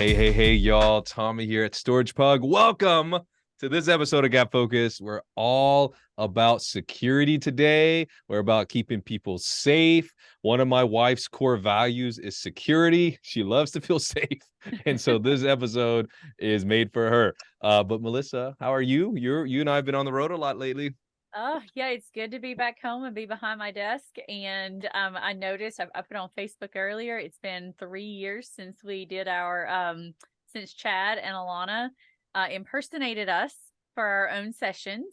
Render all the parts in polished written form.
Hey, y'all. Tommy here at Storage Pug. Welcome to this episode of Gabfocus. We're all about security today. We're about keeping people safe. One of my wife's core values is security. She loves to feel safe. And so this episode is made for her. But Melissa, how are you? You and I have been on the road a lot lately. Oh, yeah, it's good to be back home and be behind my desk. And I noticed I put on Facebook earlier. It's been 3 years since we did our since Chad and Alana impersonated us for our own sessions.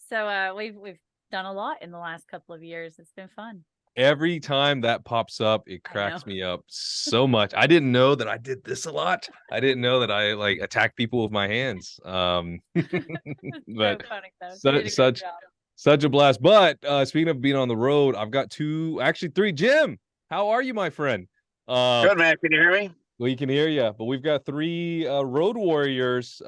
So we've done a lot in the last couple of years. It's been fun. Every time that pops up, it I know. cracks me up so much. I didn't know that I did this a lot. I didn't know that I like attack people with my hands. So But funny though. You did such a great such job. such a blast. But speaking of being on the road, I've got two, actually three. Jim, how are you, my friend? Uh, Good, man. Can you hear me? we can hear you, but we've got three road warriors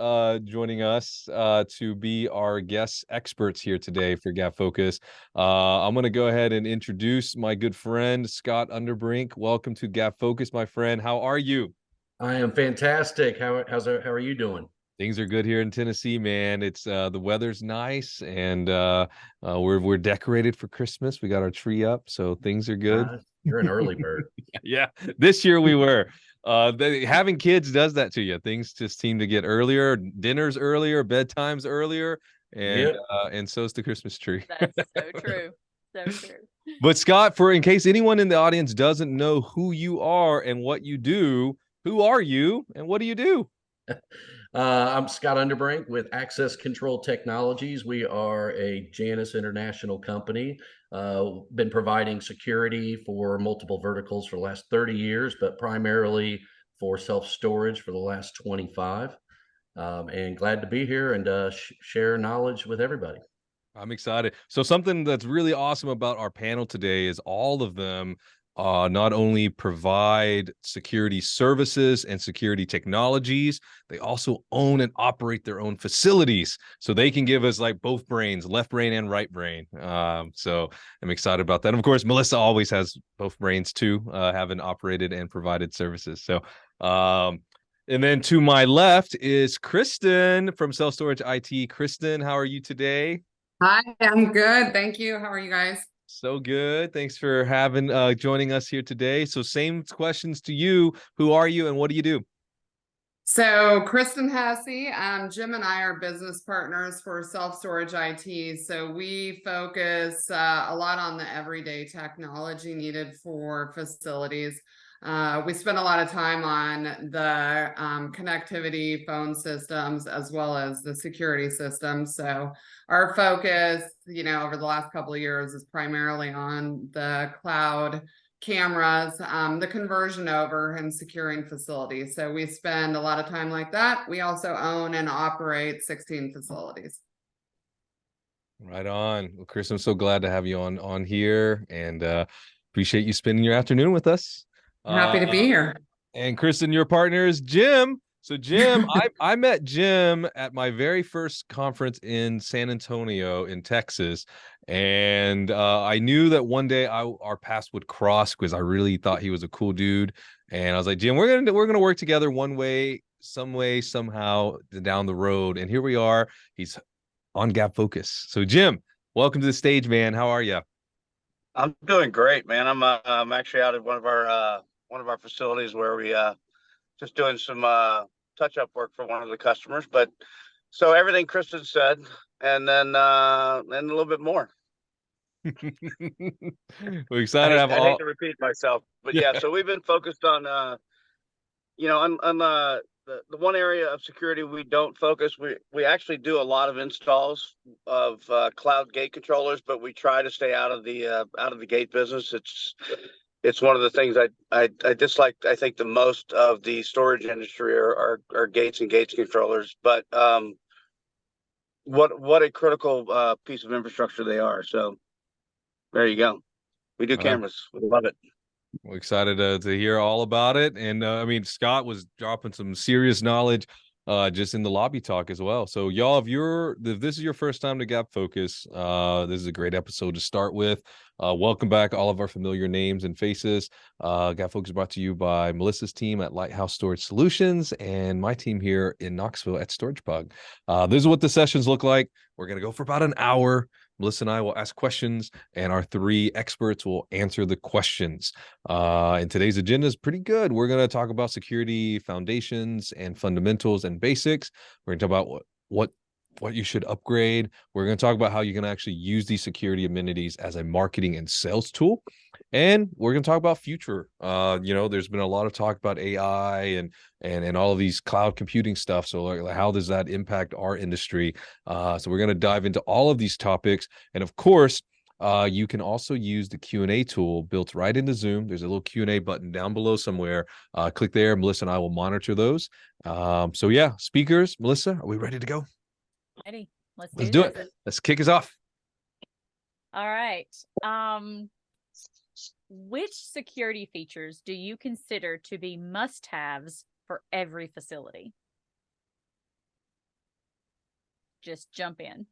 joining us to be our guest experts here today for Gap Focus. I'm going to go ahead and introduce my good friend, Scott Underbrink. Welcome to Gap Focus, my friend. How are you? I am fantastic. How are you doing? Things are good here in Tennessee, man. It's the weather's nice, and we're decorated for Christmas. We got our tree up, so things are good. You're an early bird. Yeah, this year we were. Having kids does that to you. Things just seem to get earlier, dinners earlier, bedtimes earlier, and Yep. and so's the Christmas tree. That's so true. So true. But Scott, for in case anyone in the audience doesn't know who you are and what you do, who are you and what do you do? I'm Scott Underbrink with Access Control Technologies. We are a Janus International company. Been providing security for multiple verticals for the last 30 years, but primarily for self-storage for the last 25. And glad to be here and share knowledge with everybody. I'm excited. So something that's really awesome about our panel today is all of them not only provide security services and security technologies, they also own and operate their own facilities. So they can give us like both brains, left brain and right brain. So I'm excited about that. And of course, Melissa always has both brains too, having operated and provided services. So and then to my left is Kristin from Self Storage IT. Kristin, how are you today? Hi, I'm good. Thank you. How are you guys? So good. Thanks for having joining us here today. So same questions to you. Who are you and what do you do? So, Kristin Hassey, Jim and I are business partners for self-storage IT. So we focus a lot on the everyday technology needed for facilities. We spend a lot of time on the connectivity phone systems as well as the security systems. So our focus, over the last couple of years is primarily on the cloud cameras, the conversion over and securing facilities. So we spend a lot of time like that. We also own and operate 16 facilities. Right on. Well, Chris, I'm so glad to have you on here and appreciate you spending your afternoon with us. Happy to be here. And Kristin, your partner is Jim. So Jim, I met Jim at my very first conference in San Antonio in Texas. And I knew that one day our paths would cross because I really thought he was a cool dude. And I was like, Jim, we're gonna work together one way, somehow down the road. And here we are. He's on Gap Focus. So Jim, welcome to the stage, man. How are you? I'm doing great, man. I'm actually out at one of our facilities where we just doing some touch-up work for one of the customers. But so everything Kristin said, and then a little bit more. We're excited to have I hate to repeat myself, but yeah. So we've been focused on on the one area of security we don't focus. We actually do a lot of installs of cloud gate controllers, but we try to stay out of the gate business. It's one of the things I dislike. I think the most of the storage industry are gates and gates controllers, but what a critical piece of infrastructure they are. So there you go. We do cameras. We love it. We're excited to hear all about it. And I mean, Scott was dropping some serious knowledge just in the lobby talk as well. So y'all, if this is your first time to Gabfocus, this is a great episode to start with. Welcome back, all of our familiar names and faces. Gabfocus is brought to you by Melissa's team at Lighthouse Storage Solutions and my team here in Knoxville at Storage Pug. This is what the sessions look like. We're going to go for about an hour. Melissa and I will ask questions, and our 3 experts will answer the questions. And today's agenda is pretty good. We're going to talk about security foundations and fundamentals and basics. We're going to talk about what you should upgrade. We're going to talk about how you can actually use these security amenities as a marketing and sales tool. And we're going to talk about future. There's been a lot of talk about AI and all of these cloud computing stuff. So like, how does that impact our industry? So we're going to dive into all of these topics. And of course, you can also use the Q&A tool built right into Zoom. There's a little Q&A button down below somewhere. Click there. Melissa and I will monitor those. So yeah, speakers, Melissa, are we ready to go? Ready. Let's do it. Let's kick us off. All right. Which security features do you consider to be must-haves for every facility? Just jump in.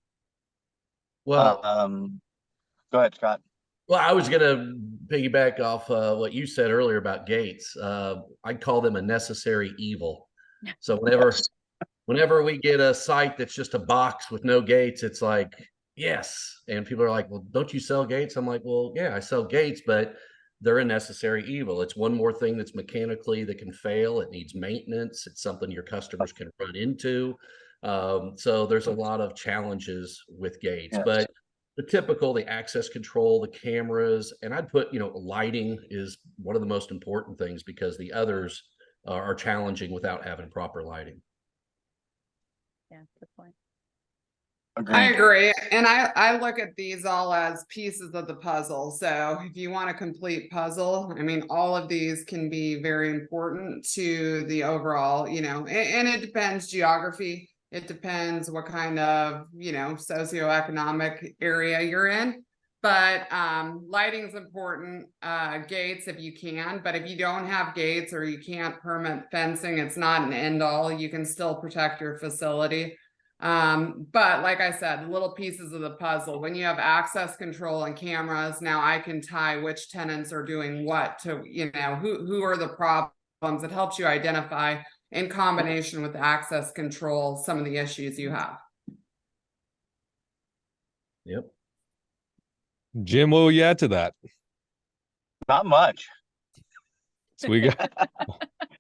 Well, go ahead, Scott. well, I was going to piggyback off what you said earlier about gates. I'd call them a necessary evil. So whenever we get a site that's just a box with no gates, it's like, yes. And people are like, well, don't you sell gates? I'm like, well, yeah, I sell gates, but they're a necessary evil. It's one more thing that's mechanically that can fail. It needs maintenance. It's something your customers can run into. So there's a lot of challenges with gates, Yes. but the access control, the cameras, and I'd put, lighting is one of the most important things because the others are challenging without having proper lighting. Yeah, good point. I agree. And I look at these all as pieces of the puzzle. So if you want a complete puzzle, I mean, all of these can be very important to the overall, and it depends geography. It depends what kind of, socioeconomic area you're in. But lighting's important, gates if you can, but if you don't have gates or you can't permit fencing, it's not an end all. You can still protect your facility. But like I said, little pieces of the puzzle. When you have access control and cameras, now I can tie which tenants are doing what to, who are the problems. It helps you identify in combination with access control some of the issues you have. Yep. Jim, what will you add to that? Not much. So we got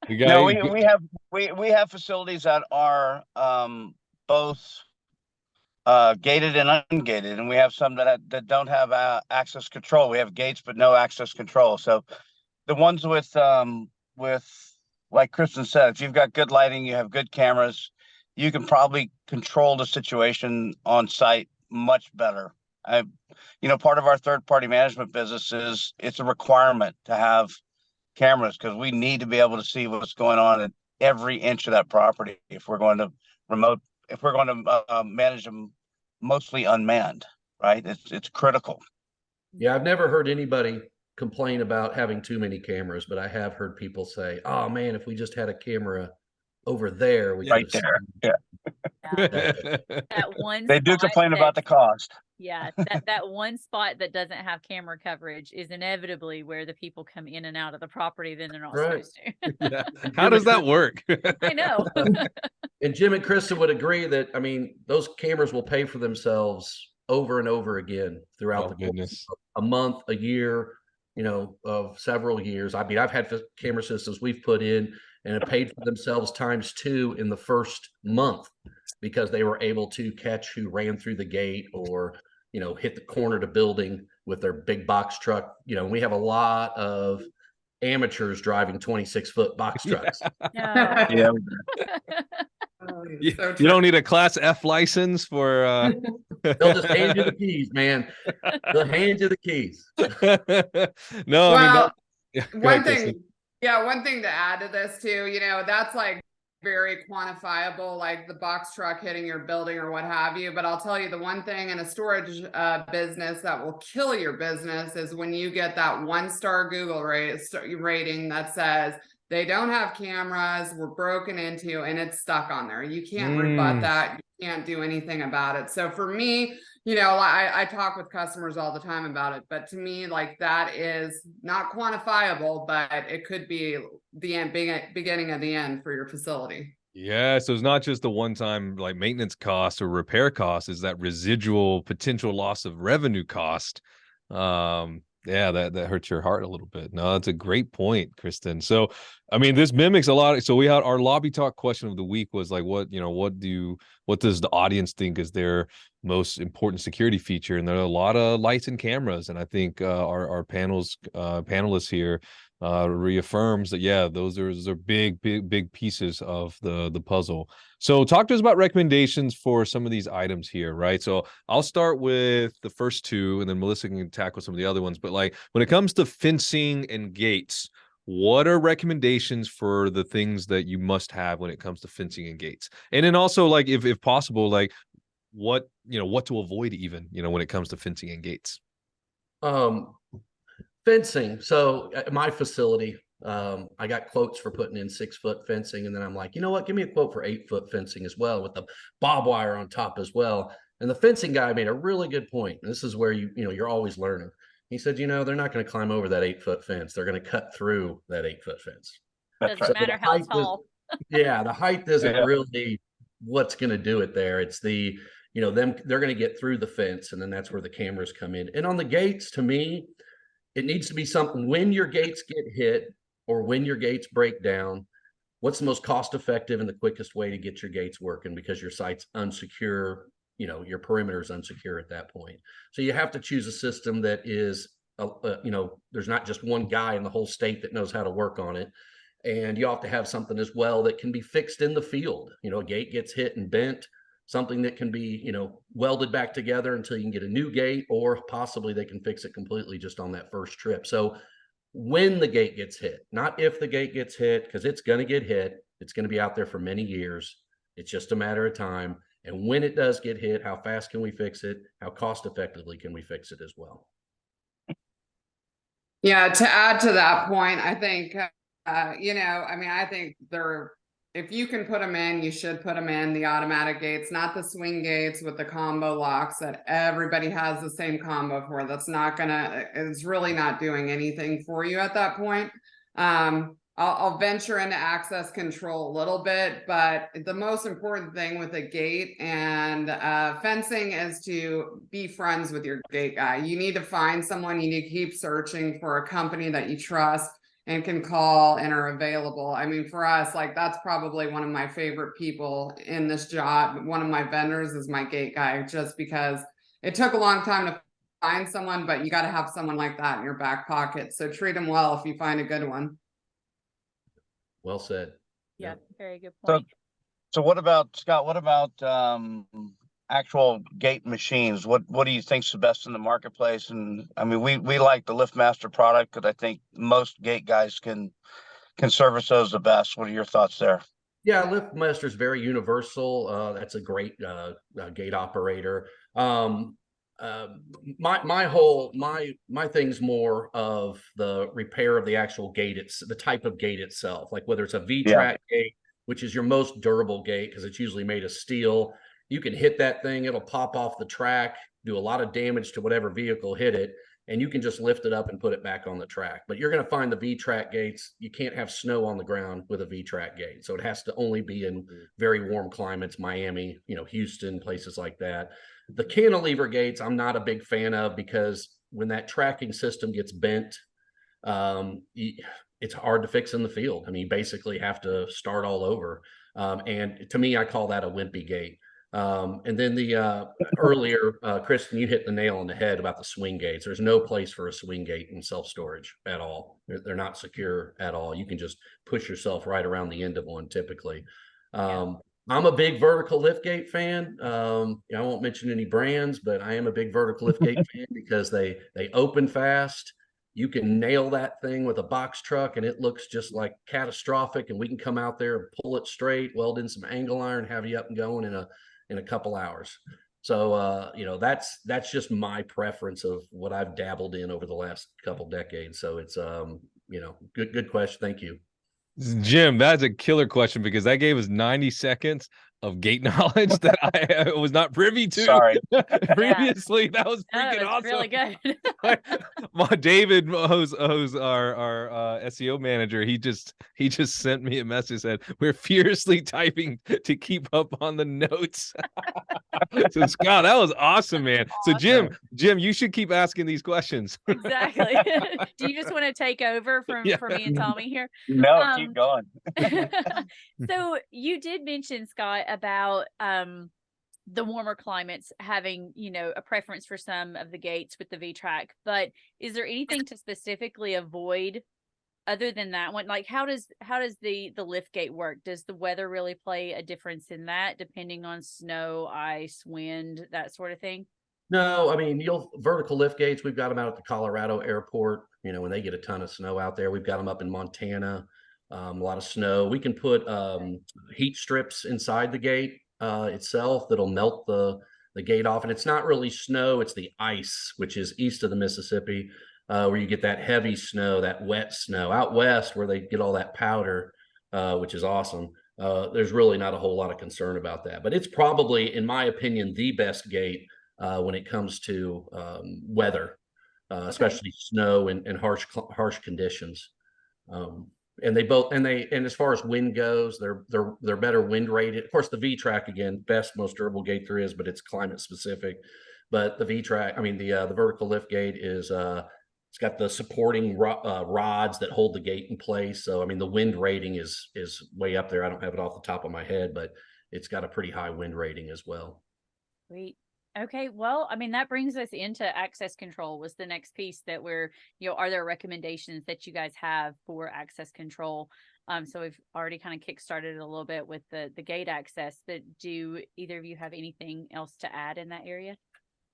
No, we have facilities that are both gated and ungated, and we have some that don't have access control. We have gates but no access control. So the ones with like Kristin said, if you've got good lighting, you have good cameras, you can probably control the situation on site much better. Part of our third-party management business is it's a requirement to have cameras because we need to be able to see what's going on at every inch of that property if we're going to manage them mostly unmanned, right? It's critical. Yeah, I've never heard anybody complain about having too many cameras, but I have heard people say, oh man, if we just had a camera over there, we Right could there. Yeah. That one They do spot complain about the cost. Yeah, that one spot that doesn't have camera coverage is inevitably where the people come in and out of the property then they're not Right. supposed to. Yeah. How does that work? I know. And Jim and Kristin would agree that, those cameras will pay for themselves over and over again throughout the goodness. course of a month, a year, of several years. I've had camera systems we've put in and it paid for themselves ×2 in the first month because they were able to catch who ran through the gate or, hit the corner of the building with their big box truck. We have a lot of amateurs driving 26-foot box trucks. No. Yeah. You don't need a Class F license for They'll just hand you the keys, man. They'll hand you the keys. No, Well, one thing. one thing to add to this too, that's like very quantifiable, like the box truck hitting your building or what have you. But I'll tell you the one thing in a storage business that will kill your business is when you get that 1-star Google rating that says They don't have cameras, were broken into, and it's stuck on there. You can't rebut that. You can't do anything about it. So for me, you know, I talk with customers all the time about it, but to me, like, that is not quantifiable, but it could be the end, beginning of the end for your facility. Yeah, so it's not just the one-time like maintenance cost or repair cost, is that residual potential loss of revenue cost. Yeah, that hurts your heart a little bit. No, that's a great point, Kristin. So, I mean, this mimics a lot. So we had our lobby talk question of the week was like, what does the audience think is their most important security feature? And there are a lot of lights and cameras, and I think our panelists here reaffirms that, yeah, those are big pieces of the puzzle. So talk to us about recommendations for some of these items here, right? So I'll start with the first two, and then Melissa can tackle some of the other ones. But like when it comes to fencing and gates, what are recommendations for the things that you must have when it comes to fencing and gates? And then also, like, if possible, like what to avoid even, when it comes to fencing and gates. Fencing. So at my facility, I got quotes for putting in 6-foot fencing, and then I'm like, you know what? Give me a quote for 8-foot fencing as well, with the barbed wire on top as well. And the fencing guy made a really good point. And this is where you're always learning. He said, they're not going to climb over that 8-foot fence. They're going to cut through that 8-foot fence. Doesn't matter how tall. Yeah, the height isn't Yeah. really what's going to do it there. It's they're going to get through the fence, and then that's where the cameras come in. And on the gates, to me, it needs to be something when your gates get hit or when your gates break down, what's the most cost effective and the quickest way to get your gates working, because your site's unsecure, your perimeter is unsecure at that point. So you have to choose a system that is, there's not just one guy in the whole state that knows how to work on it. And you have to have something as well that can be fixed in the field. A gate gets hit and bent, something that can be, welded back together until you can get a new gate, or possibly they can fix it completely just on that first trip. So when the gate gets hit, not if the gate gets hit, because it's going to get hit. It's going to be out there for many years. It's just a matter of time. And when it does get hit, how fast can we fix it? How cost effectively can we fix it as well? Yeah, to add to that point, I think, I think if you can put them in, you should put them in, the automatic gates, not the swing gates with the combo locks that everybody has the same combo for. It's really not doing anything for you at that point. I'll venture into access control a little bit, but the most important thing with a gate and fencing is to be friends with your gate guy. You need to find someone, you need to keep searching for a company that you trust and can call and are available. I mean, for us, like, that's probably one of my favorite people in this job. One of my vendors is my gate guy, just because it took a long time to find someone, but you got to have someone like that in your back pocket. So treat them well if you find a good one. Well said. Yeah, very good So, point. so what about, Scott, what about actual gate machines? What do you think's the best in the marketplace? And I mean, we like the LiftMaster product because I think most gate guys can service those the best. What are your thoughts there? Yeah, LiftMaster is very universal. That's a great gate operator. My thing's more of the repair of the actual gate. It's the type of gate itself, like whether it's a V-track gate, which is your most durable gate because it's usually made of steel. You can hit that thing, it'll pop off the track, do a lot of damage to whatever vehicle hit it, and you can just lift it up and put it back on the track. But you're going to find the V-track gates, you can't have snow on the ground with a V-track gate. So it has to only be in very warm climates, Miami, Houston, places like that. The cantilever gates, I'm not a big fan of, because when that tracking system gets bent, it's hard to fix in the field. I mean, you basically have to start all over. And to me, I call that a wimpy gate. And then the earlier, Kristin, you hit the nail on the head about the swing gates. There's no place for a swing gate in self-storage at all. They're not secure at all. You can just push yourself right around the end of one typically. I'm a big vertical lift gate fan. I won't mention any brands, but I am a big vertical lift gate fan because they open fast. You can nail that thing with a box truck and it looks just like catastrophic, and we can come out there and pull it straight, weld in some angle iron, have you up and going in a couple hours. So that's just my preference of what I've dabbled in over the last couple decades. So it's good question. Thank you. Jim, that's a killer question because that gave us 90 seconds of gate knowledge that I was not privy to. Sorry. Previously. That was No, freaking that was awesome. really good. David, who's our SEO manager, he just sent me a message, said we're furiously typing to keep up on the notes. So Scott, that was awesome, man. So Jim, you should keep asking these questions. Exactly. Do you just want to take over from Yeah. for me and Tommy here? No, Um, keep going. So you did mention, Scott, about the warmer climates having, you know, a preference for some of the gates with the V-track, but is there anything to specifically avoid other than that one? Like how does the lift gate work? Does the weather really play a difference in that, depending on snow, ice, wind, that sort of thing? No, I mean, vertical lift gates, we've got them out at the Colorado airport. You know, when they get a ton of snow out there, we've got them up in Montana, a lot of snow. We can put heat strips inside the gate itself that'll melt the gate off. And it's not really snow, it's the ice, which is east of the Mississippi, where you get that heavy snow, that wet snow. Out west, where they get all that powder, which is awesome. There's really not a whole lot of concern about that. But it's probably, in my opinion, the best gate when it comes to weather, especially snow and harsh conditions. And as far as wind goes, they're better wind rated. Of course, the V-track, again, best, most durable gate there is, but it's climate specific. But the V-track, I mean the vertical lift gate is it's got the supporting rods that hold the gate in place. So I mean the wind rating is way up there. I don't have it off the top of my head, but it's got a pretty high wind rating as well. Great. Okay, well, I mean, that brings us into access control was the next piece that we're, you know, are there recommendations that you guys have for access control? So we've already kind of kickstarted it a little bit with the gate access, but do either of you have anything else to add in that area?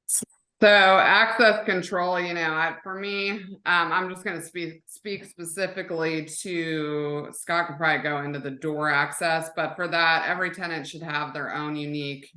So access control, you know, for me, I'm just going to speak specifically to, Scott could probably go into the door access, but for that, every tenant should have their own unique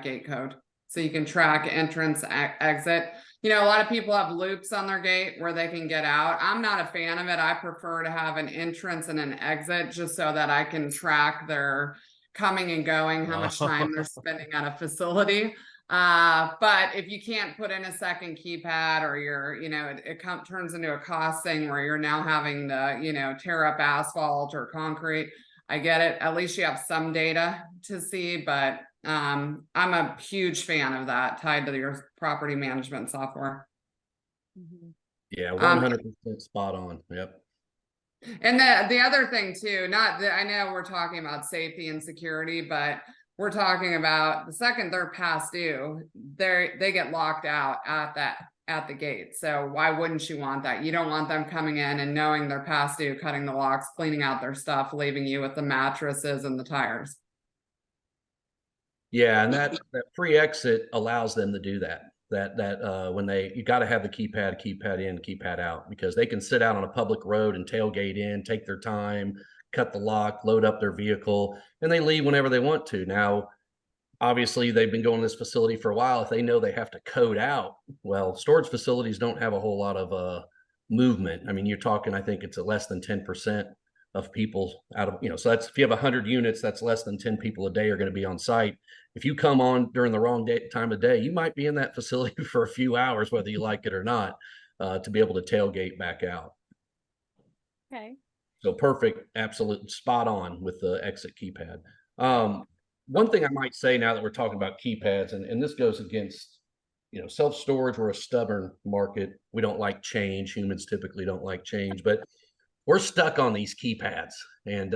gate code. So you can track entrance, exit. You know, a lot of people have loops on their gate where they can get out. I'm not a fan of it. I prefer to have an entrance and an exit just so that I can track their coming and going, how much time they're spending at a facility. But if you can't put in a second keypad, or you're, you know, it turns into a cost thing where you're now having to, you know, tear up asphalt or concrete. I get it. At least you have some data to see, but I'm a huge fan of that tied to your property management software. Yeah, 100% spot on. Yep. And the other thing too, I know we're talking about safety and security, but we're talking about the second they're past due, they get locked out at the gate. So why wouldn't you want that? You don't want them coming in and knowing they're past due, cutting the locks, cleaning out their stuff, leaving you with the mattresses and the tires. Yeah, and that pre-exit allows them to do that. When you got to have the keypad in, keypad out, because they can sit out on a public road and tailgate in, take their time, cut the lock, load up their vehicle, and they leave whenever they want to. Now, obviously, they've been going to this facility for a while. If they know they have to code out, well, storage facilities don't have a whole lot of movement. I mean, you're talking, I think it's less than 10% of people out of, you know, so that's, if you have 100 units, that's less than 10 people a day are going to be on site. If you come on during the wrong time of day, you might be in that facility for a few hours, whether you like it or not, to be able to tailgate back out. Okay. So perfect, absolute spot on with the exit keypad. One thing I might say now that we're talking about keypads, and this goes against, you know, self-storage, we're a stubborn market. We don't like change. Humans typically don't like change, but we're stuck on these keypads. And,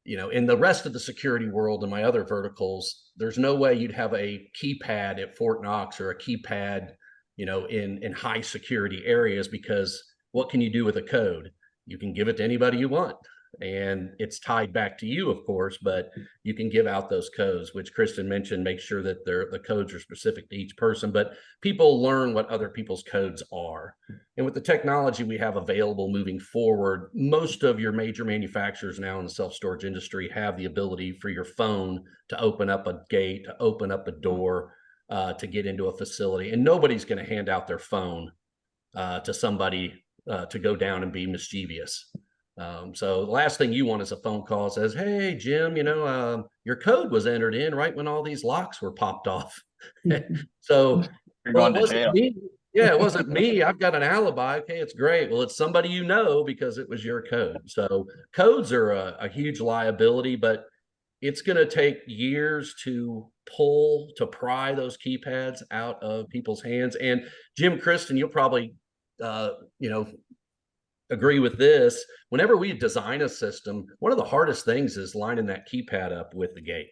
you know, in the rest of the security world and my other verticals, there's no way you'd have a keypad at Fort Knox or a keypad, you know, in high security areas, because what can you do with a code? You can give it to anybody you want, and it's tied back to you, of course, but you can give out those codes, which Kristin mentioned, make sure that the codes are specific to each person, but people learn what other people's codes are. And with the technology we have available moving forward, most of your major manufacturers now in the self-storage industry have the ability for your phone to open up a gate, to open up a door, to get into a facility, and nobody's going to hand out their phone to somebody to go down and be mischievous. So the last thing you want is a phone call that says, "Hey, Jim, your code was entered in right when all these locks were popped off." So, You're well, going it to wasn't jail. me. Yeah, it wasn't me. I've got an alibi. Okay, it's great. Well, it's somebody you know because it was your code. So codes are a huge liability, but it's going to take years to pry those keypads out of people's hands. And Jim, Kristin, you'll probably, you know, agree with this. Whenever we design a system, one of the hardest things is lining that keypad up with the gate.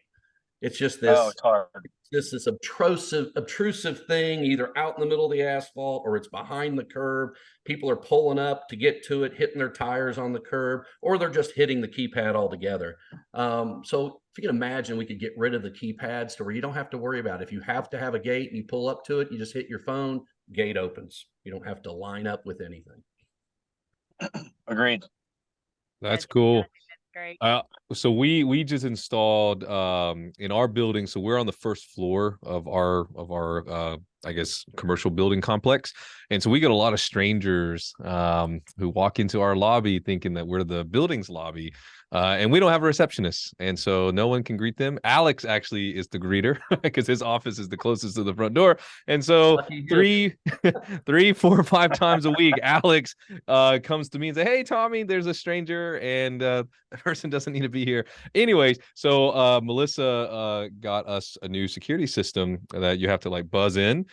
It's just Oh, this it's hard. this obtrusive thing, either out in the middle of the asphalt or it's behind the curb. People are pulling up to get to it, hitting their tires on the curb, or they're just hitting the keypad altogether. So if you can imagine, we could get rid of the keypads to where you don't have to worry about it. If you have to have a gate and you pull up to it, you just hit your phone, gate opens. You don't have to line up with anything. Agreed. That's Yeah, I cool. think that's great. So we just installed in our building. So we're on the first floor of our I guess commercial building complex, and so we get a lot of strangers who walk into our lobby thinking that we're the building's lobby, and we don't have a receptionist, and so no one can greet them. Alex actually is the greeter because his office is the closest to the front door, and so Lucky him. 3, 4, 5 times a week, Alex comes to me and say, "Hey, Tommy, there's a stranger, and the person doesn't need to be here." Anyways, so Melissa got us a new security system that you have to like buzz in,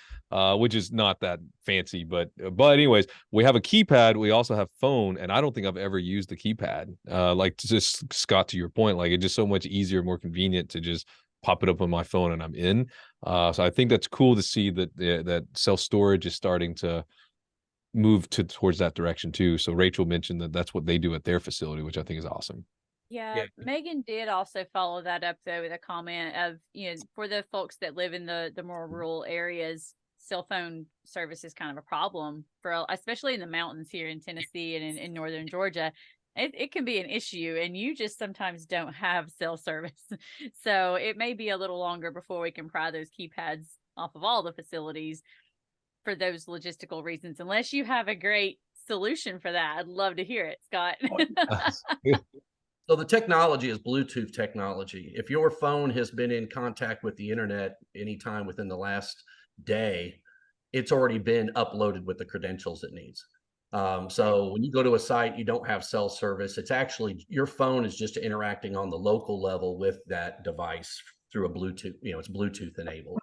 which is not that fancy, but anyways, we have a keypad. We also have phone, and I don't think I've ever used the keypad. Like just Scott, to your point, like it's just so much easier, more convenient to just pop it up on my phone and I'm in. So I think that's cool to see that that self-storage is starting to move towards that direction too. So Rachel mentioned that that's what they do at their facility, which I think is awesome. Yeah, Megan did also follow that up though with a comment of, for the folks that live in the more rural areas, cell phone service is kind of a problem especially in the mountains here in Tennessee and in northern Georgia. It can be an issue, and you just sometimes don't have cell service. So it may be a little longer before we can pry those keypads off of all the facilities for those logistical reasons, unless you have a great solution for that. I'd love to hear it, Scott. So the technology is Bluetooth technology. If your phone has been in contact with the internet anytime within the last day, it's already been uploaded with the credentials it needs. So when you go to a site, you don't have cell service. It's actually your phone is just interacting on the local level with that device through a Bluetooth, it's Bluetooth enabled.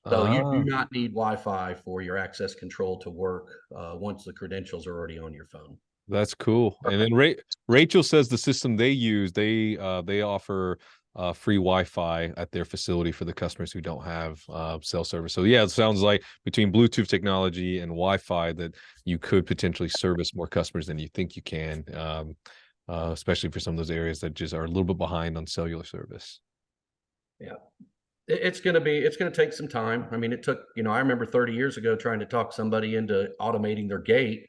So you do not need Wi-Fi for your access control to work once the credentials are already on your phone. That's cool. And then Rachel says the system they use, they offer free Wi-Fi at their facility for the customers who don't have cell service. So yeah, it sounds like between Bluetooth technology and Wi-Fi that you could potentially service more customers than you think you can, especially for some of those areas that just are a little bit behind on cellular service. Yeah. It's going to take some time. I mean, it took, I remember 30 years ago trying to talk somebody into automating their gate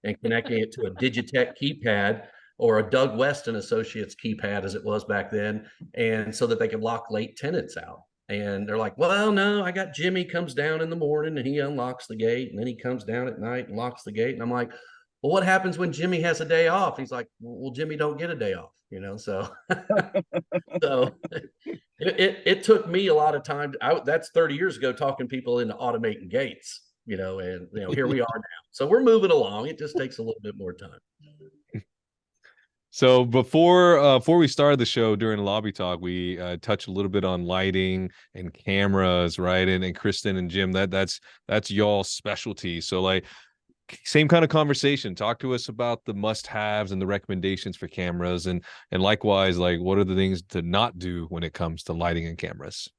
and connecting it to a Digitech keypad or a Doug West and Associates keypad as it was back then. And so that they could lock late tenants out. And they're like, well, no, I got Jimmy comes down in the morning and he unlocks the gate, and then he comes down at night and locks the gate. And I'm like, well, what happens when Jimmy has a day off? He's like, well, Jimmy don't get a day off, so so it took me a lot of time. That's 30 years ago talking people into automating gates, and here we are now. So we're moving along. It just takes a little bit more time. So before we started the show during lobby talk, we touched a little bit on lighting and cameras, right? And Kristin and Jim, that's y'all's specialty. So like same kind of conversation. Talk to us about the must-haves and the recommendations for cameras, and likewise, like what are the things to not do when it comes to lighting and cameras?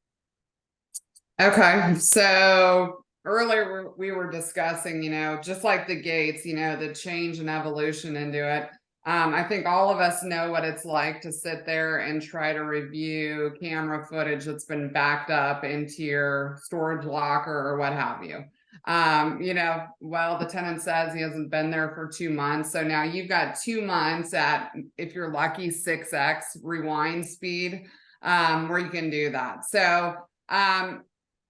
Okay, so earlier we were discussing, just like the gates, the change and evolution into it. I think all of us know what it's like to sit there and try to review camera footage that's been backed up into your storage locker or what have you. Well, the tenant says he hasn't been there for 2 months. So now you've got 2 months at, if you're lucky, 6x rewind speed, where you can do that. So,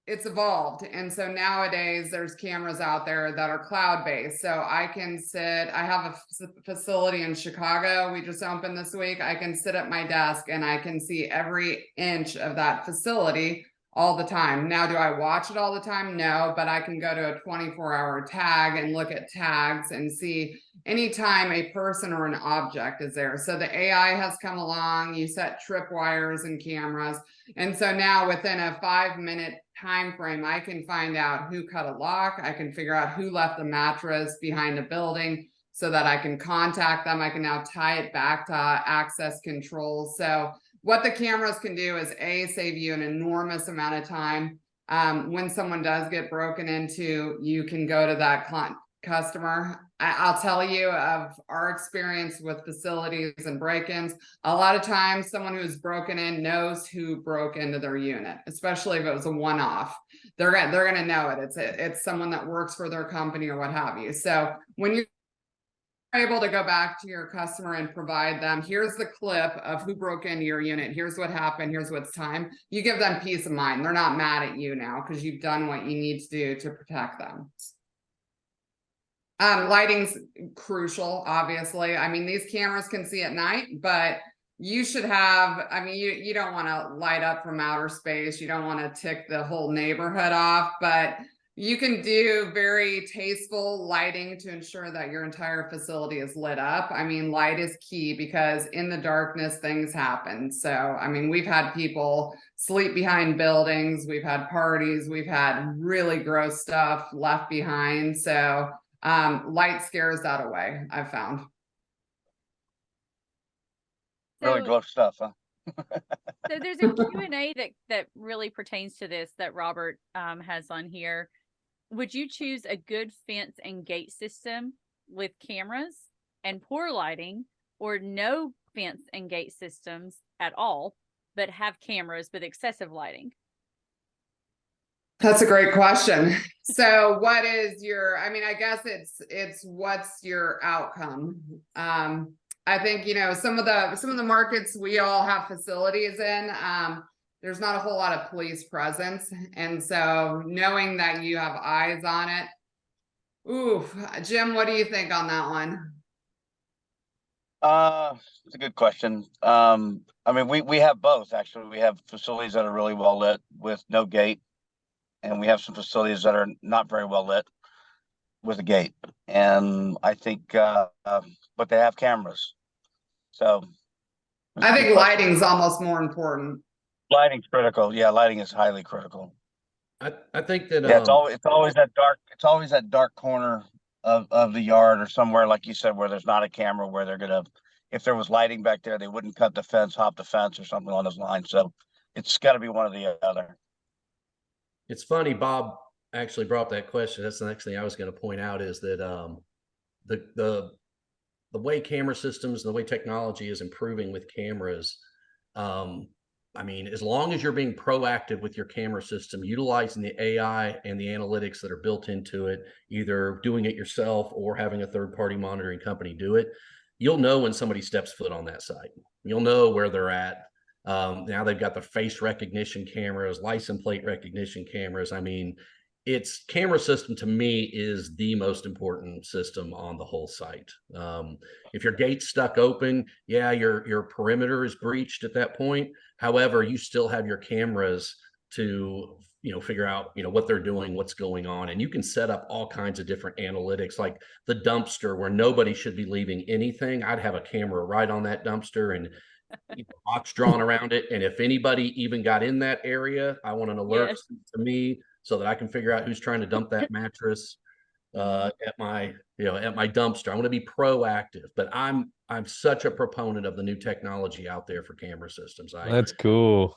it's evolved. And so nowadays there's cameras out there that are cloud-based. So I have a facility in Chicago. We just opened this week. I can sit at my desk and I can see every inch of that facility all the time. Now, do I watch it all the time? No, but I can go to a 24-hour tag and look at tags and see anytime a person or an object is there. So the AI has come along. You set tripwires and cameras. And so now within a 5-minute time frame, I can find out who cut a lock. I can figure out who left the mattress behind a building so that I can contact them. I can now tie it back to access control. So what the cameras can do is save you an enormous amount of time. When someone does get broken into, you can go to that customer. I'll tell you of our experience with facilities and break-ins. A lot of times someone who's broken in knows who broke into their unit, especially if it was a one-off. They're gonna know it. It's someone that works for their company or what have you. So when you're able to go back to your customer and provide them, here's the clip of who broke into your unit, here's what happened, here's what's time, you give them peace of mind. They're not mad at you now because you've done what you need to do to protect them. Lighting's crucial, obviously. I mean, these cameras can see at night, but you should have, I mean, you don't want to light up from outer space. You don't want to tick the whole neighborhood off, but you can do very tasteful lighting to ensure that your entire facility is lit up. I mean, light is key because in the darkness, things happen. So, I mean, we've had people sleep behind buildings. We've had parties. We've had really gross stuff left behind. So, light scares that away, I've found. Really gross stuff, huh? So there's a Q&A that really pertains to this that Robert has on here. Would you choose a good fence and gate system with cameras and poor lighting, or no fence and gate systems at all, but have cameras with excessive lighting? That's a great question. So what is your, I mean, I guess it's what's your outcome? I think, you know, some of the markets we all have facilities in, there's not a whole lot of police presence. And so knowing that you have eyes on it, ooh, Jim, what do you think on that one? It's a good question. I mean, we have both, actually. We have facilities that are really well lit with no gate, and we have some facilities that are not very well lit with a gate. And I think, but they have cameras. So I think lighting's almost more important. Lighting's critical. Yeah, lighting is highly critical. I think that Yeah, it's always that dark corner of the yard or somewhere, like you said, where there's not a camera, where they're gonna, if there was lighting back there, they wouldn't cut the fence, hop the fence, or something along those lines. So it's got to be one or the other. It's funny, Bob actually brought up that question. That's the next thing I was going to point out is that the way camera systems and the way technology is improving with cameras, I mean, as long as you're being proactive with your camera system, utilizing the AI and the analytics that are built into it, either doing it yourself or having a third-party monitoring company do it, you'll know when somebody steps foot on that site. You'll know where they're at. Now they've got the face recognition cameras, license plate recognition cameras. I mean, its camera system to me is the most important system on the whole site. If your gate's stuck open, yeah, your perimeter is breached at that point. However, you still have your cameras to, you know, figure out, you know, what they're doing, what's going on. And you can set up all kinds of different analytics, like the dumpster where nobody should be leaving anything. I'd have a camera right on that dumpster and box drawn around it. And if anybody even got in that area, I want an alert to me so that I can figure out who's trying to dump that mattress at my dumpster. I want to be proactive, but I'm such a proponent of the new technology out there for camera systems. That's cool.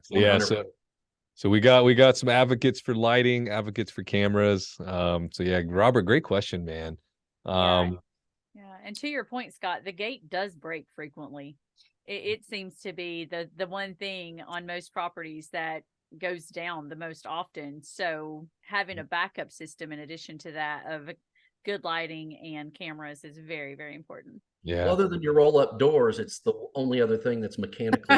Yeah. So we got some advocates for lighting, advocates for cameras. So yeah, Robert, great question, man. Yeah. And to your point, Scott, the gate does break frequently. It seems to be the one thing on most properties that goes down the most often. So having a backup system in addition to that of good lighting and cameras is very, very important. Yeah. Well, other than your roll-up doors, it's the only other thing that's mechanically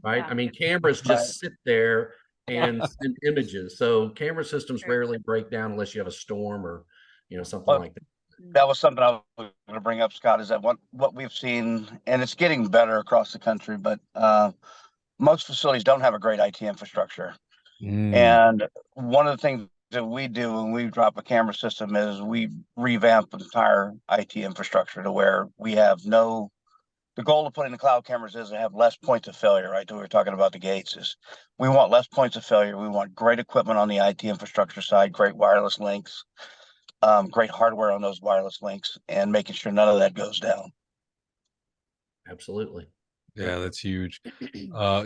right. I mean, cameras just sit there and send images. So camera systems Sure. rarely break down unless you have a storm or, something Well, like that. that was something I was going to bring up, Scott, is that what we've seen, and it's getting better across the country, but most facilities don't have a great IT infrastructure. Mm. And one of the things that we do when we drop a camera system is we revamp the entire IT infrastructure to where we have the goal of putting the cloud cameras is to have less points of failure, right? We were talking about the gates is we want less points of failure. We want great equipment on the IT infrastructure side, great wireless links, great hardware on those wireless links, and making sure none of that goes down. Absolutely. Yeah, that's huge.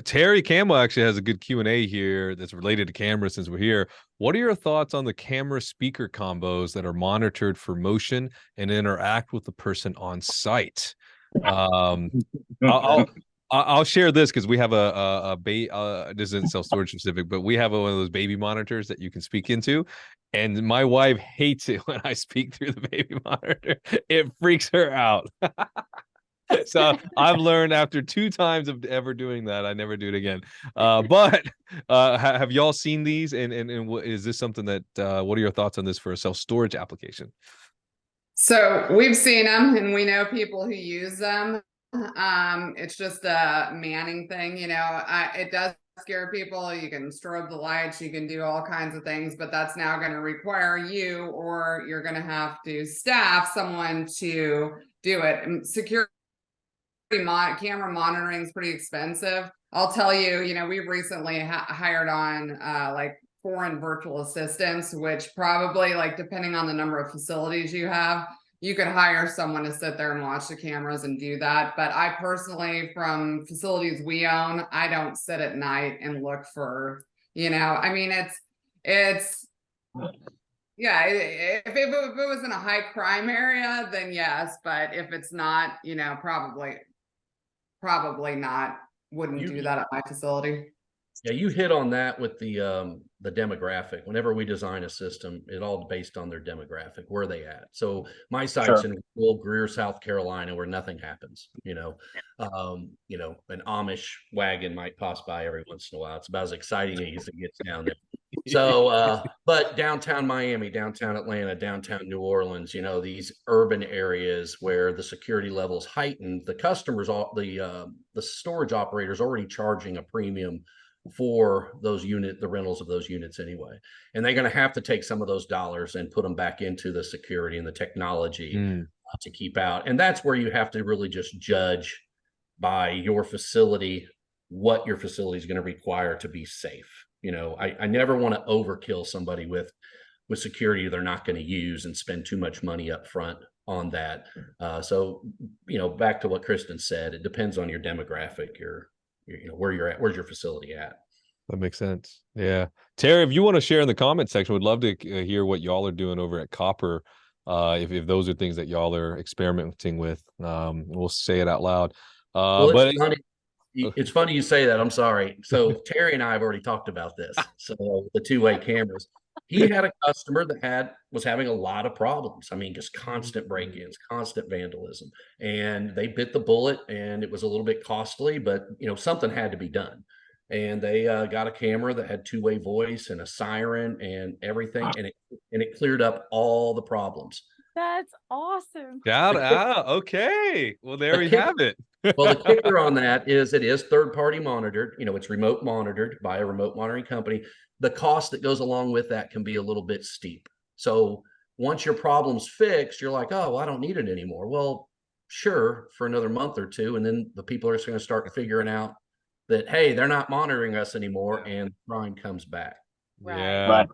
Terry Campbell actually has a good Q&A here that's related to cameras since we're here. What are your thoughts on the camera speaker combos that are monitored for motion and interact with the person on site? I'll share this because we have this isn't self-storage specific, but we have one of those baby monitors that you can speak into. And my wife hates it when I speak through the baby monitor. It freaks her out. So I've learned after 2 times of ever doing that, I never do it again. But have y'all seen these? And is this something that, what are your thoughts on this for a self-storage application? So we've seen them and we know people who use them. It's just a manning thing, it does scare people. You can strobe the lights, you can do all kinds of things, but that's now going to require you, or you're going to have to staff someone to do it. And security camera monitoring is pretty expensive. I'll tell you, we've recently hired on like foreign virtual assistants, which probably, like, depending on the number of facilities you have, you could hire someone to sit there and watch the cameras and do that. But I personally, from facilities we own, I don't sit at night and look for, I mean, it's yeah, if it was in a high crime area, then yes. But if it's not, probably not, wouldn't do that at my facility. Yeah, you hit on that with the demographic. Whenever we design a system, it all based on their demographic. Where are they at? So my site's in rural Greer, South Carolina, where nothing happens. An Amish wagon might pass by every once in a while. It's about as exciting as it gets down there. So, but downtown Miami, downtown Atlanta, downtown New Orleans, these urban areas where the security level is heightened, the customers, the storage operators already charging a premium for the rentals of those units anyway. And they're going to have to take some of those dollars and put them back into the security and the technology to keep out. And that's where you have to really just judge by your facility, what your facility is going to require to be safe. I never want to overkill somebody with security they're not going to use and spend too much money up front on that. So, back to what Kristin said, it depends on your demographic, where you're at, where's your facility at. That makes sense. Yeah. Terry, if you want to share in the comment section, we'd love to hear what y'all are doing over at Copper. If those are things that y'all are experimenting with, we'll say it out loud. Well, it's funny. It's funny you say that. I'm sorry. So Terry and I have already talked about this. So the two-way cameras. He had a customer that was having a lot of problems. I mean, just constant break-ins, constant vandalism, and they bit the bullet. And it was a little bit costly, but something had to be done. And they got a camera that had two-way voice and a siren and everything, and it cleared up all the problems. That's awesome. Okay. Well, there you have it. Well, the kicker on that is it is third-party monitored. It's remote monitored by a remote monitoring company. The cost that goes along with that can be a little bit steep. So once your problem's fixed, you're like, oh, well, I don't need it anymore. Well, sure, for another month or two. And then the people are just going to start figuring out that, hey, they're not monitoring us anymore. And crime comes back. Yeah. Right.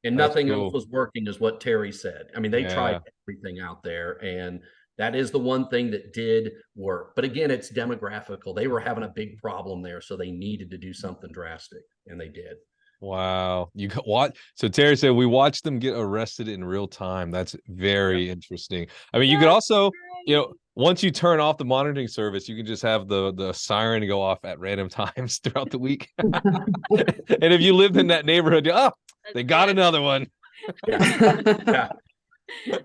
And nothing else was working, is what Terry said. I mean, they tried everything out there, and that is the one thing that did work. But again, it's demographical. They were having a big problem there, so they needed to do something drastic, and they did. Wow. You got what? So Terry said we watched them get arrested in real time. That's very interesting. I mean, you could also, once you turn off the monitoring service, you can just have the siren go off at random times throughout the week. And if you lived in that neighborhood, they got another one. Yeah.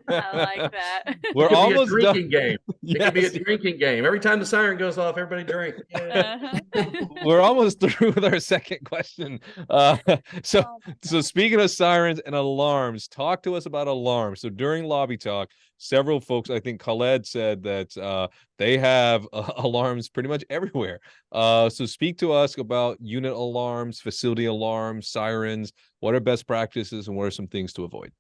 I like that. We're It could almost be a drinking done. game. It could be a Yes. drinking game. Every time the siren goes off, everybody drink. Yeah. We're almost through with our second question. So Oh my so gosh. speaking of sirens and alarms, talk to us about alarms. So during lobby talk, several folks, I think Khaled said that they have alarms pretty much everywhere. So speak to us about unit alarms, facility alarms, sirens. What are best practices and what are some things to avoid?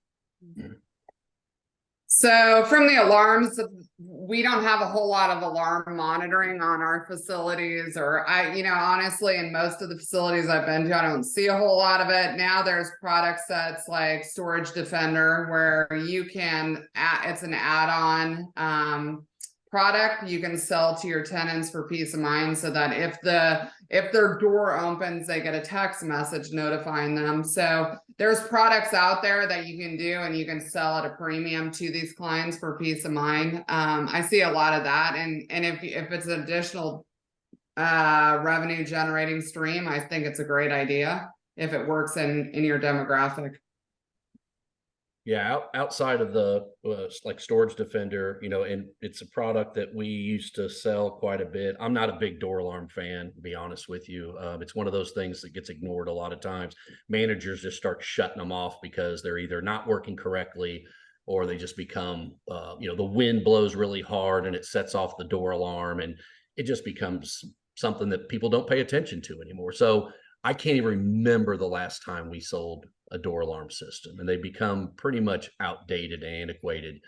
So from the alarms, we don't have a whole lot of alarm monitoring on our facilities, or honestly, in most of the facilities I've been to, I don't see a whole lot of it. Now there's product sets like Storage Defender where you can, it's an add-on product you can sell to your tenants for peace of mind, so that if their door opens, they get a text message notifying them. So there's products out there that you can do and you can sell at a premium to these clients for peace of mind. I see a lot of that, and if it's an additional revenue generating stream, I think it's a great idea if it works in your demographic. Yeah, outside of the like Storage Defender, and it's a product that we used to sell quite a bit. I'm not a big door alarm fan, to be honest with you. It's one of those things that gets ignored a lot of times. Managers just start shutting them off because they're either not working correctly or they just become, the wind blows really hard and it sets off the door alarm, and it just becomes something that people don't pay attention to anymore. So I can't even remember the last time we sold a door alarm system, and they become pretty much outdated and antiquated.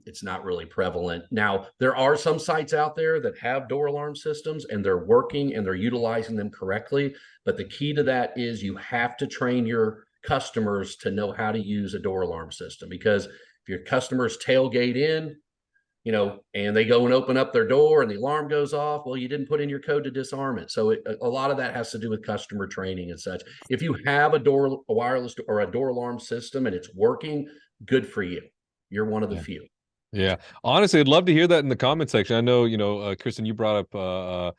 It's not really prevalent. Now, there are some sites out there that have door alarm systems and they're working and they're utilizing them correctly. But the key to that is you have to train your customers to know how to use a door alarm system, because if your customers tailgate in, and they go and open up their door and the alarm goes off, well, you didn't put in your code to disarm it. So a lot of that has to do with customer training and such. If you have a wireless or a door alarm system and it's working, good for you. You're one of the few. Yeah, honestly, I'd love to hear that in the comment section. I know, Kristin, you brought up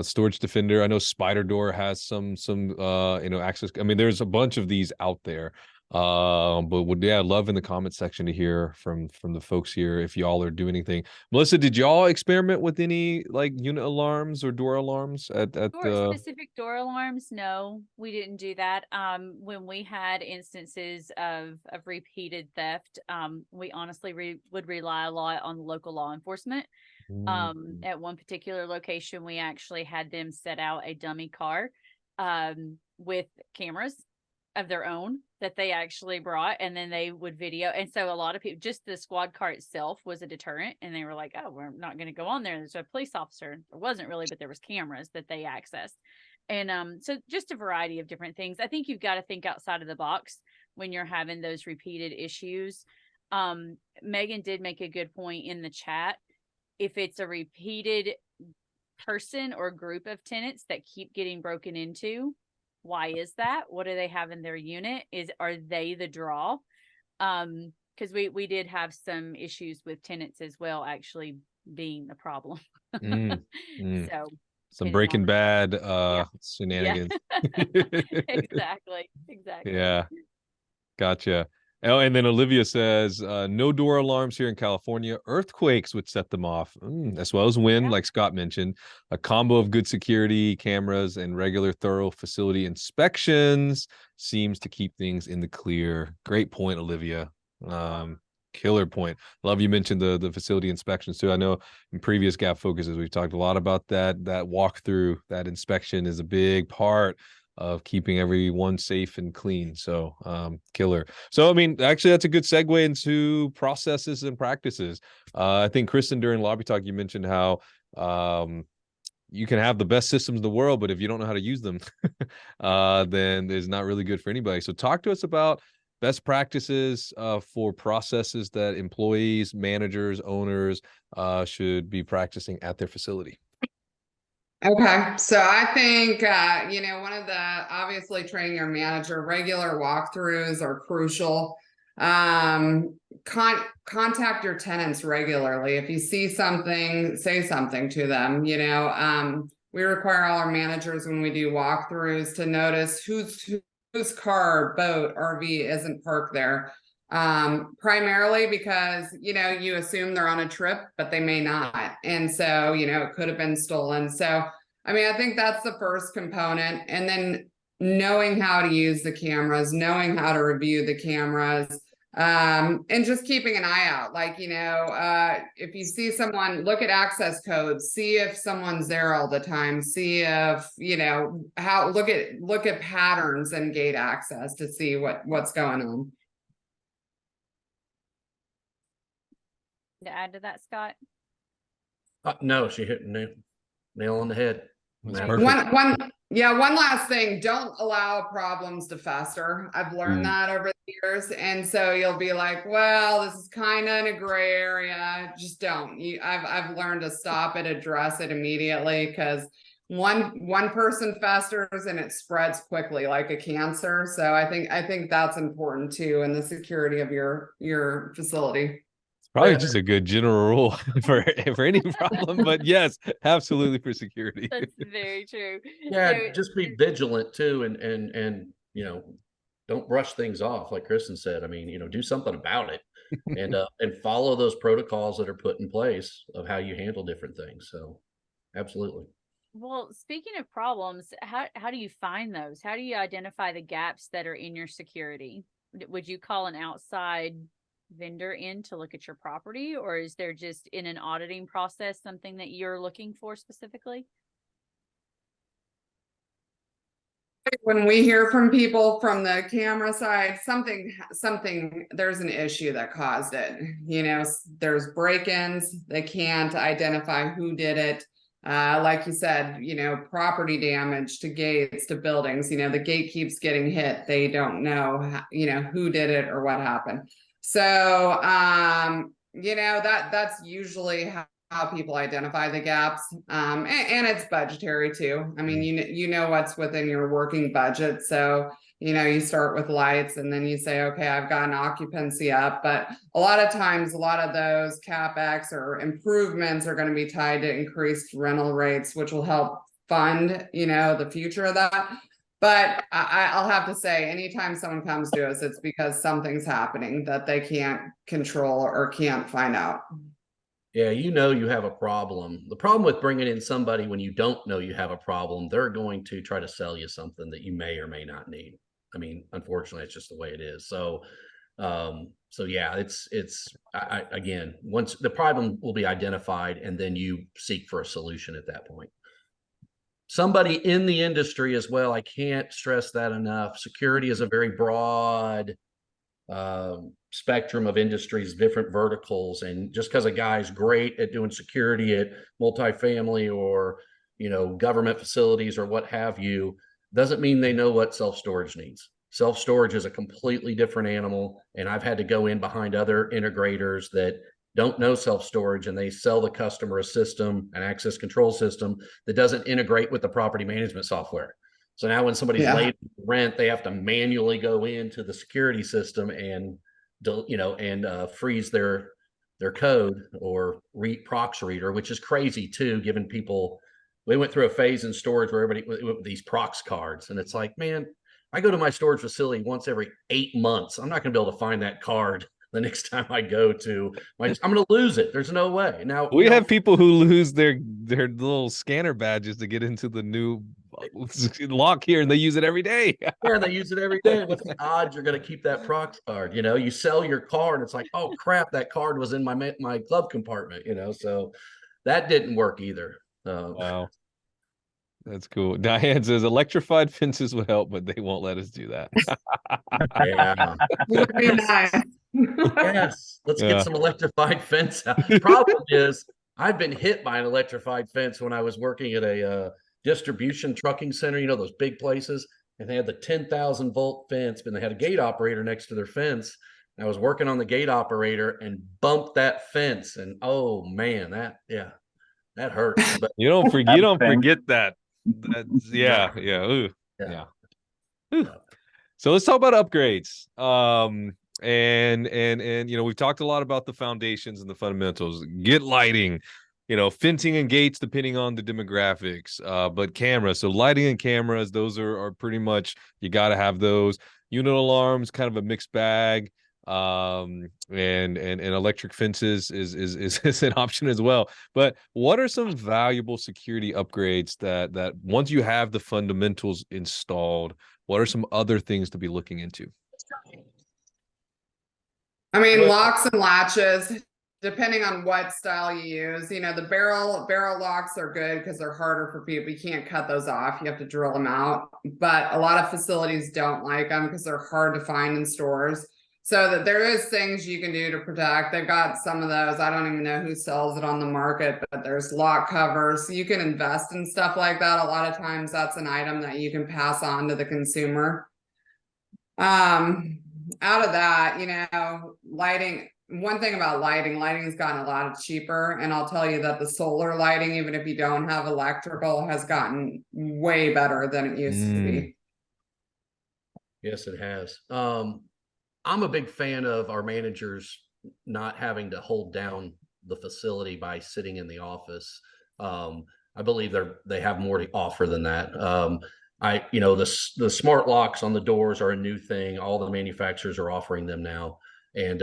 Storage Defender. I know Spider Door has some access. I mean, there's a bunch of these out there. But I'd love in the comment section to hear from the folks here if y'all are doing anything. Melissa, did y'all experiment with any like unit alarms or door alarms at specific door alarms? No, we didn't do that. When we had instances of repeated theft, we honestly would rely a lot on local law enforcement. At one particular location, we actually had them set out a dummy car with cameras of their own that they actually brought, and then they would video. And so a lot of people, just the squad car itself was a deterrent, and they were like, oh, we're not going to go on there. There's a police officer. There wasn't really, but there was cameras that they accessed. And so just a variety of different things. I think you've got to think outside of the box when you're having those repeated issues. Megan did make a good point in the chat. If it's a repeated person or group of tenants that keep getting broken into, why is that? What do they have in their unit? Are they the draw? Because we did have some issues with tenants as well, actually being the problem. So some Breaking Bad shenanigans. Exactly. Yeah, gotcha. Oh, and then Olivia says, no door alarms here in California. Earthquakes would set them off, as well as wind, like Scott mentioned. A combo of good security cameras and regular thorough facility inspections seems to keep things in the clear. Great point, Olivia. Killer point. Love you mentioned the facility inspections too. I know in previous Gabfocuses we've talked a lot about that walkthrough. That inspection is a big part of keeping everyone safe and clean. So killer. So I mean, actually that's a good segue into processes and practices. I think Kristin, during lobby talk, you mentioned how you can have the best systems in the world, but if you don't know how to use them, then it's not really good for anybody. So talk to us about best practices for processes that employees, managers, owners should be practicing at their facility. Okay, so I think, one of obviously training your manager, regular walkthroughs are crucial. Contact your tenants regularly. If you see something, say something to them. We require all our managers when we do walkthroughs to notice whose car, boat, RV isn't parked there. Primarily because, you know, you assume they're on a trip, but they may not. And so, you know, it could have been stolen. So, I mean, I think that's the first component. And then knowing how to use the cameras, knowing how to review the cameras, and just keeping an eye out. Like, you know, if you see someone, look at access codes, see if someone's there all the time, see if, you know, look at patterns and gate access to see what's going on. To add to that, Scott? No, she hit nail on the head. That's Matt. perfect. One last thing, don't allow problems to fester. I've learned that over the years. And so you'll be like, well, this is kind of in a gray area. Just don't. I've learned to stop it, address it immediately, because one person festers and it spreads quickly like a cancer. So I think that's important too, in the security of your facility. Probably just a good general rule for any problem, but yes, absolutely for security. That's very true. Yeah, So, just be vigilant too, and you know, don't brush things off, like Kristin said. I mean, you know, do something about it, and follow those protocols that are put in place of how you handle different things. So, absolutely. well, speaking of problems, how do you find those? How do you identify the gaps that are in your security? Would you call an outside vendor in to look at your property, or is there just in an auditing process something that you're looking for specifically? When we hear from people from the camera side, something, there's an issue that caused it. You know, there's break-ins, they can't identify who did it. Like you said, you know, property damage to gates, to buildings, you know, the gate keeps getting hit. They don't know, you know, who did it or what happened. So, you know, that's usually how people identify the gaps. And it's budgetary too. I mean, you know what's within your working budget. So, you know, you start with lights and then you say, okay, I've got an occupancy up. But a lot of times, a lot of those CapEx or improvements are going to be tied to increased rental rates, which will help fund, you know, the future of that. But I'll have to say, anytime someone comes to us, it's because something's happening that they can't control or can't find out. Yeah, you know you have a problem. The problem with bringing in somebody when you don't know you have a problem, they're going to try to sell you something that you may or may not need. I mean, unfortunately, it's just the way it is. So, so yeah, again, once the problem will be identified, and then you seek for a solution at that point. Somebody in the industry as well. I can't stress that enough. Security is a very broad spectrum of industries, different verticals, and just because a guy's great at doing security at multifamily or, you know, government facilities or what have you, doesn't mean they know what self-storage needs. Self-storage is a completely different animal, and I've had to go in behind other integrators that don't know self-storage, and they sell the customer a system, an access control system that doesn't integrate with the property management software. So now when somebody's late rent, they have to manually go into the security system and, you know, and freeze their code or prox reader, which is crazy too, given people, we went through a phase in storage where everybody went with these prox cards. And it's like, man, I go to my storage facility once every 8 months. I'm not going to be able to find that card the next time I go to I'm going to lose it. There's no way. Now We have people who lose their little scanner badges to get into the new lock here, and they use it every day. Yeah, they use it every day. What's the odds you're going to keep that prox card? You know, you sell your car and it's like, oh crap, that card was in my glove compartment. You know, so that didn't work either. Wow. That's cool. Diane says electrified fences would help, but they won't let us do that. Yeah. Would be nice. Yes. Let's get some electrified fence out. Problem is, I've been hit by an electrified fence when I was working at a distribution trucking center, you know, those big places, and they had the 10,000 volt fence, but they had a gate operator next to their fence. And I was working on the gate operator and bumped that fence. And oh man, that hurts. But you don't forget that. That's yeah. Ooh, yeah. Ooh. So let's talk about upgrades. And you know, we've talked a lot about the foundations and the fundamentals. Get lighting, you know, fencing and gates depending on the demographics. But cameras, so lighting and cameras, those are pretty much, you got to have those. Unit alarms, kind of a mixed bag. and electric fences is an option as well. But what are some valuable security upgrades that once you have the fundamentals installed, what are some other things to be looking into? I mean, locks and latches, depending on what style you use, you know, the barrel locks are good because they're harder for people. You can't cut those off. You have to drill them out. But a lot of facilities don't like them because they're hard to find in stores. So that there is things you can do to protect. They've got some of those. I don't even know who sells it on the market, but there's lock covers. So you can invest in stuff like that. A lot of times that's an item that you can pass on to the consumer. Out of that, you know, lighting, one thing about lighting's gotten a lot cheaper, and I'll tell you that the solar lighting, even if you don't have electrical, has gotten way better than it used to be. Yes, it has. I'm a big fan of our managers not having to hold down the facility by sitting in the office. I believe they have more to offer than that. You know, the smart locks on the doors are a new thing. All the manufacturers are offering them now. And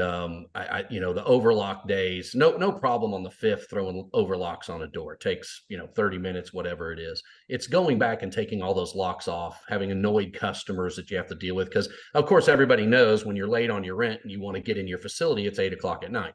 you know, the overlock days, no problem on the 5th throwing overlocks on a door. It takes, you know, 30 minutes, whatever it is. It's going back and taking all those locks off, having annoyed customers that you have to deal with. Because of course, everybody knows when you're late on your rent and you want to get in your facility, it's 8 o'clock at night.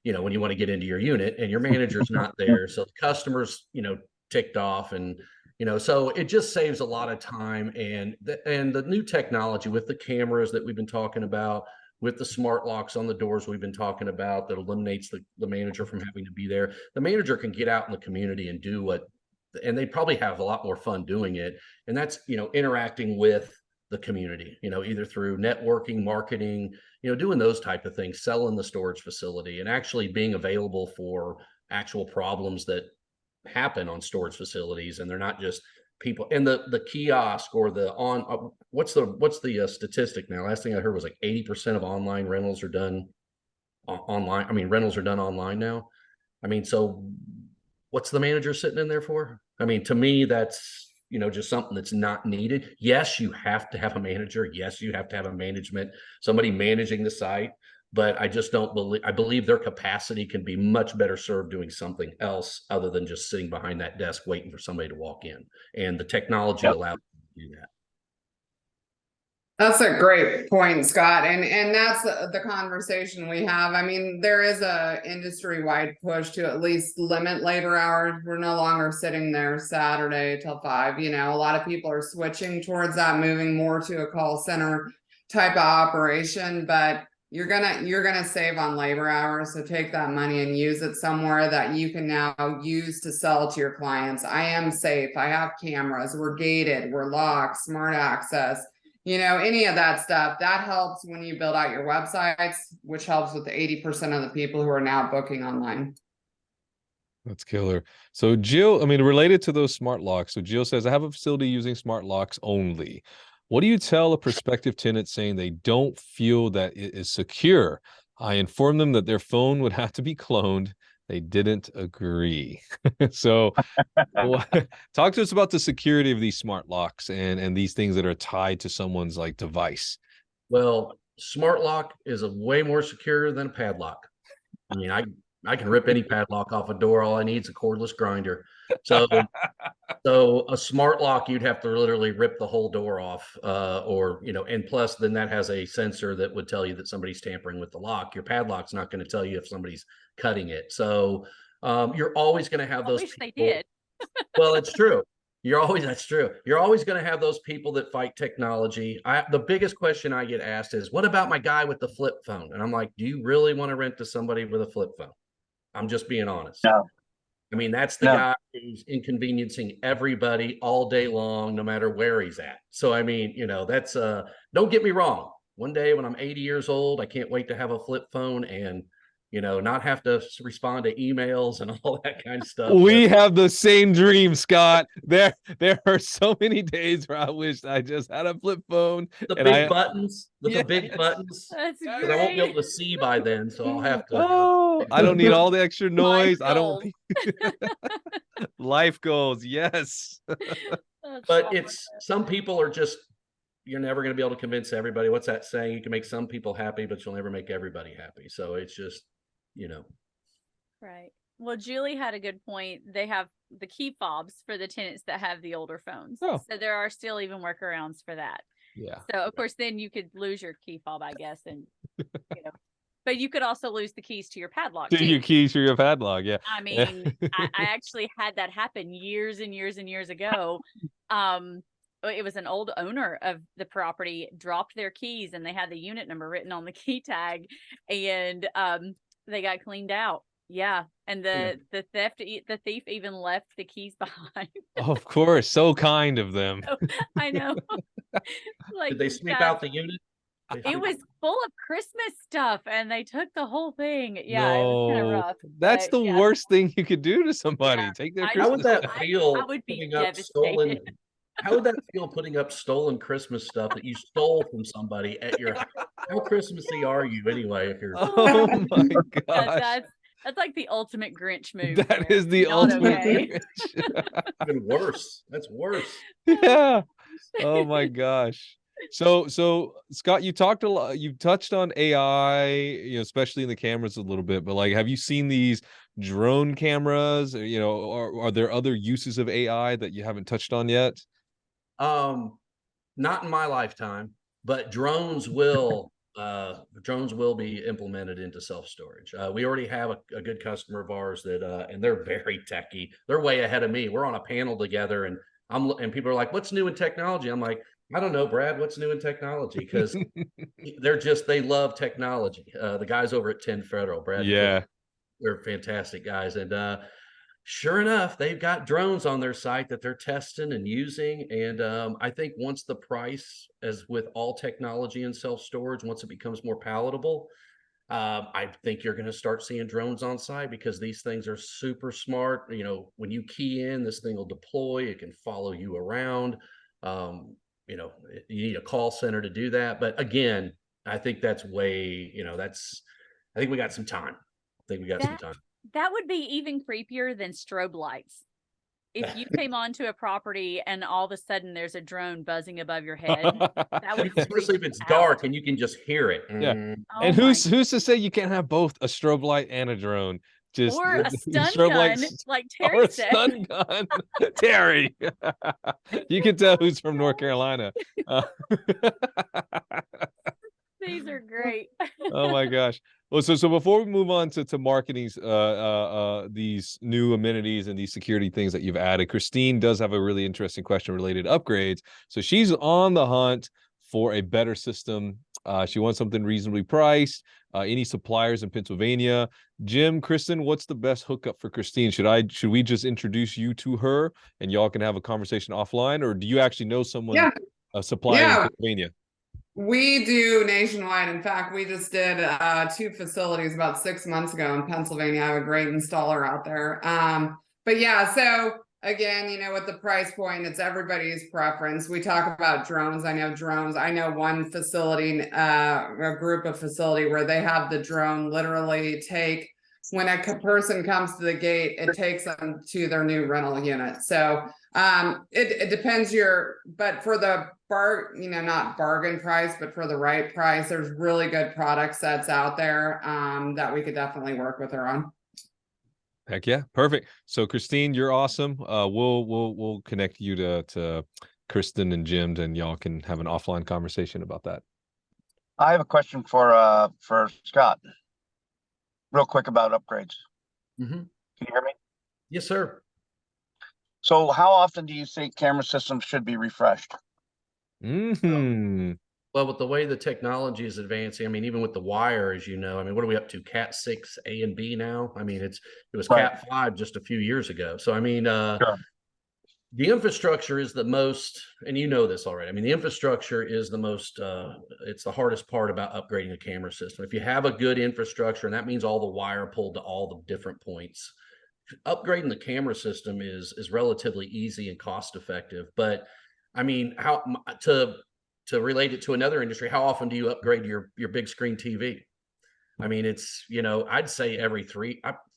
You know, when you want to get into your unit and your manager's not there. So the customers, you know, ticked off, and you know, so it just saves a lot of time. And the new technology with the cameras that we've been talking about, with the smart locks on the doors we've been talking about, that eliminates the manager from having to be there. The manager can get out in the community and do what, and they probably have a lot more fun doing it. And that's, you know, interacting with the community, you know, either through networking, marketing, you know, doing those type of things, selling the storage facility, and actually being available for actual problems that happen on storage facilities. And they're not just people. And the kiosk or the what's the statistic now? Last thing I heard was like 80% of online rentals are done online. I mean, rentals are done online now. I mean, so what's the manager sitting in there for? I mean, to me, that's, you know, just something that's not needed. Yes, you have to have a manager. Yes, you have to have a management, somebody managing the site. But I just don't believe, I believe their capacity can be much better served doing something else other than just sitting behind that desk waiting for somebody to walk in. And the technology allows you to do that. That's a great point, Scott. And that's the conversation we have. I mean, there is a industry-wide push to at least limit labor hours. We're no longer sitting there Saturday till 5. You know, a lot of people are switching towards that, moving more to a call center type of operation, but you're gonna save on labor hours. So take that money and use it somewhere that you can now use to sell to your clients. I am safe. I have cameras. We're gated. We're locked. Smart access. You know, any of that stuff that helps when you build out your websites, which helps with the 80% of the people who are now booking online. That's killer. So Jill, I mean, related to those smart locks. So Jill says, I have a facility using smart locks only. What do you tell a prospective tenant saying they don't feel that it is secure? I informed them that their phone would have to be cloned. They didn't agree. So talk to us about the security of these smart locks and these things that are tied to someone's like device. Well, smart lock is a way more secure than a padlock. I mean, I can rip any padlock off a door. All I need is a cordless grinder. So a smart lock, you'd have to literally rip the whole door off, or, you know, and plus then that has a sensor that would tell you that somebody's tampering with the lock. Your padlock's not going to tell you if somebody's cutting it. So you're always going to have those people. They did. Well, it's true. That's true. You're always going to have those people that fight technology. The biggest question I get asked is, what about my guy with the flip phone? And I'm like, do you really want to rent to somebody with a flip phone? I'm just being honest. No. I mean, that's the guy who's inconveniencing everybody all day long, no matter where he's at. So, I mean, you know, that's, don't get me wrong. One day when I'm 80 years old, I can't wait to have a flip phone and, you know, not have to respond to emails and all that kind of stuff. We have the same dream, Scott. There are so many days where I wish I just had a flip phone. The big buttons, with the big buttons. That's Because I won't be able to see by then, so I'll have to. Oh, I don't need all the extra noise. Life I don't. goals. Life goals, yes. But it's, some people are just you're never going to be able to convince everybody. What's that saying? You can make some people happy, but you'll never make everybody happy. So it's just, you know. Right. Well, Julie had a good point. They have the key fobs for the tenants that have the older phones. Oh. So there are still even workarounds for that. Yeah. So of course, then you could lose your key fob, I guess, and you know, but you could also lose the keys to your padlock Do too. your keys for your padlock? Yeah. I mean, I actually had that happen years and years and years ago. It was an old owner of the property dropped their keys and they had the unit number written on the key tag, and they got cleaned out. Yeah, and the thief even left the keys behind. Of course, so kind of them. I know. Like, Did they sweep out the unit? It was full of Christmas stuff, and they took the whole thing. Yeah, it was kind of rough. That's but the yeah. worst thing you could do to somebody. Yeah, Take their I- How would Christmas that stuff. feel? I would be putting up devastated. stolen? How would that feel putting up stolen Christmas stuff that you stole from somebody at your house? How Christmassy are you anyway? If you're Oh my Yeah, gosh. that's like the ultimate Grinch move. That there. is the Not ultimate okay. Grinch. even worse. That's worse. Yeah. Oh my gosh. So Scott, you talked a lot, you touched on AI, you know, especially in the cameras a little bit, but like, have you seen these drone cameras, or, you know, or are there other uses of AI that you haven't touched on yet? Not in my lifetime, but drones will be implemented into self-storage. We already have a good customer of ours that and they're very techie. They're way ahead of me. We're on a panel together, and people are like, "What's new in technology?" I'm like, "I don't know, Brad. What's new in technology?" Because they love technology. The guys over at 10 Federal, Brad, Yeah. they're fantastic guys, and sure enough, they've got drones on their site that they're testing and using. And I think once the price, as with all technology and self-storage, once it becomes more palatable, I think you're going to start seeing drones on site, because these things are super smart. You know, when you key in, this thing will deploy. It can follow you around. You know, you need a call center to do that. But again, I think that's way, you know, I think we got some time. That would be even creepier than strobe lights. If you came onto a property and all of a sudden there's a drone buzzing above your head, that would Especially if it's dark and you can just hear it. Yeah. Oh And my who's to say you can't have both a strobe light and a drone? Just or a stun strobe gun, lights like or Terry a said. stun gun. Terry. You can tell who's from North Carolina. These are great. Oh my gosh. Well, so before we move on to marketing these new amenities and these security things that you've added, Christine does have a really interesting question related to upgrades. So she's on the hunt for a better system. She wants something reasonably priced. Any suppliers in Pennsylvania? Jim, Kristin, what's the best hookup for Christine? Should we just introduce you to her and y'all can have a conversation offline, or do you actually know someone, a supplier in Pennsylvania? We do nationwide. In fact, we just did 2 facilities about 6 months ago in Pennsylvania. I have a great installer out there. But yeah, so again, you know, with the price point, it's everybody's preference. We talk about drones. I know one facility, a group of facility where they have the drone literally take, when a person comes to the gate, it takes them to their new rental unit. So it depends but for the not bargain price, but for the right price, there's really good product sets out there that we could definitely work with her on. Heck yeah, perfect. So Christine, you're awesome. We'll connect you to Kristin and Jim, and y'all can have an offline conversation about that. I have a question for Scott, real quick, about upgrades. Mm-hmm. Can you hear me? Yes, sir. So how often do you think camera systems should be refreshed? Mm-hmm. Well, with the way the technology is advancing, I mean, even with the wire, as you know, I mean, what are we up to? Cat 6 A and B now? I mean, it was Cat 5 just a few years ago. So, I mean, Sure. The infrastructure is the most, and you know this already. I mean, the infrastructure is the most, it's the hardest part about upgrading a camera system. If you have a good infrastructure, and that means all the wire pulled to all the different points, upgrading the camera system is relatively easy and cost effective. But I mean, how to relate it to another industry, how often do you upgrade your big screen TV? I mean, it's, you know, I'd say every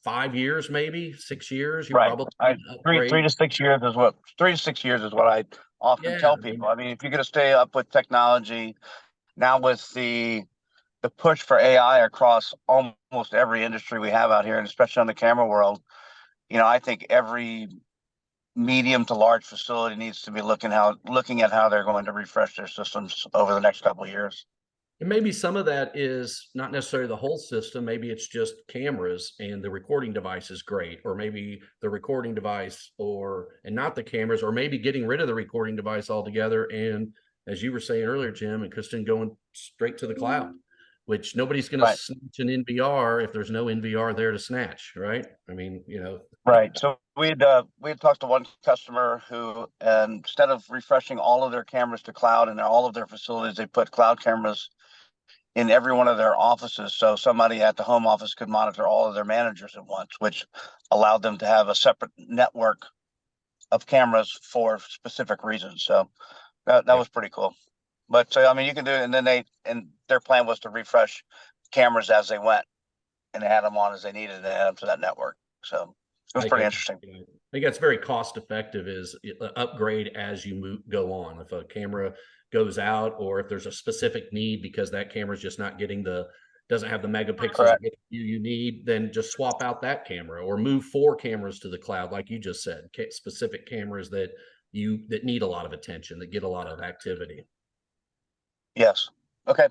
5 years, maybe 6 years. You probably upgrade. 3 to 6 years is what 3 to 6 years is what I often Yeah, tell I mean, people. I mean, if you're going to stay up with technology now with the push for AI across almost every industry we have out here, and especially on the camera world, I think every medium to large facility needs to be looking at how they're going to refresh their systems over the next couple of years. and maybe some of that is not necessarily the whole system. Maybe it's just cameras and the recording device is great, or maybe the recording device and not the cameras, or maybe getting rid of the recording device altogether. And as you were saying earlier, Jim and Kristin, going straight to the cloud, which nobody's going to Right. snatch an NVR if there's no NVR there to snatch, right? I mean, Right. So we had talked to one customer who, instead of refreshing all of their cameras to cloud in all of their facilities, they put cloud cameras in every one of their offices. So somebody at the home office could monitor all of their managers at once, which allowed them to have a separate network of cameras for specific reasons. So that was pretty cool. But so, I mean, you can do it. And then their plan was to refresh cameras as they went and add them on as they needed and add them to that network. So it was pretty interesting. I think that's very cost effective, is upgrade as you go on. If a camera goes out, or if there's a specific need because that camera is just not doesn't have the megapixels you need, then just swap out that camera or move 4 cameras to the cloud, like you just said, specific cameras that need a lot of attention, that get a lot of activity. Yes. Okay.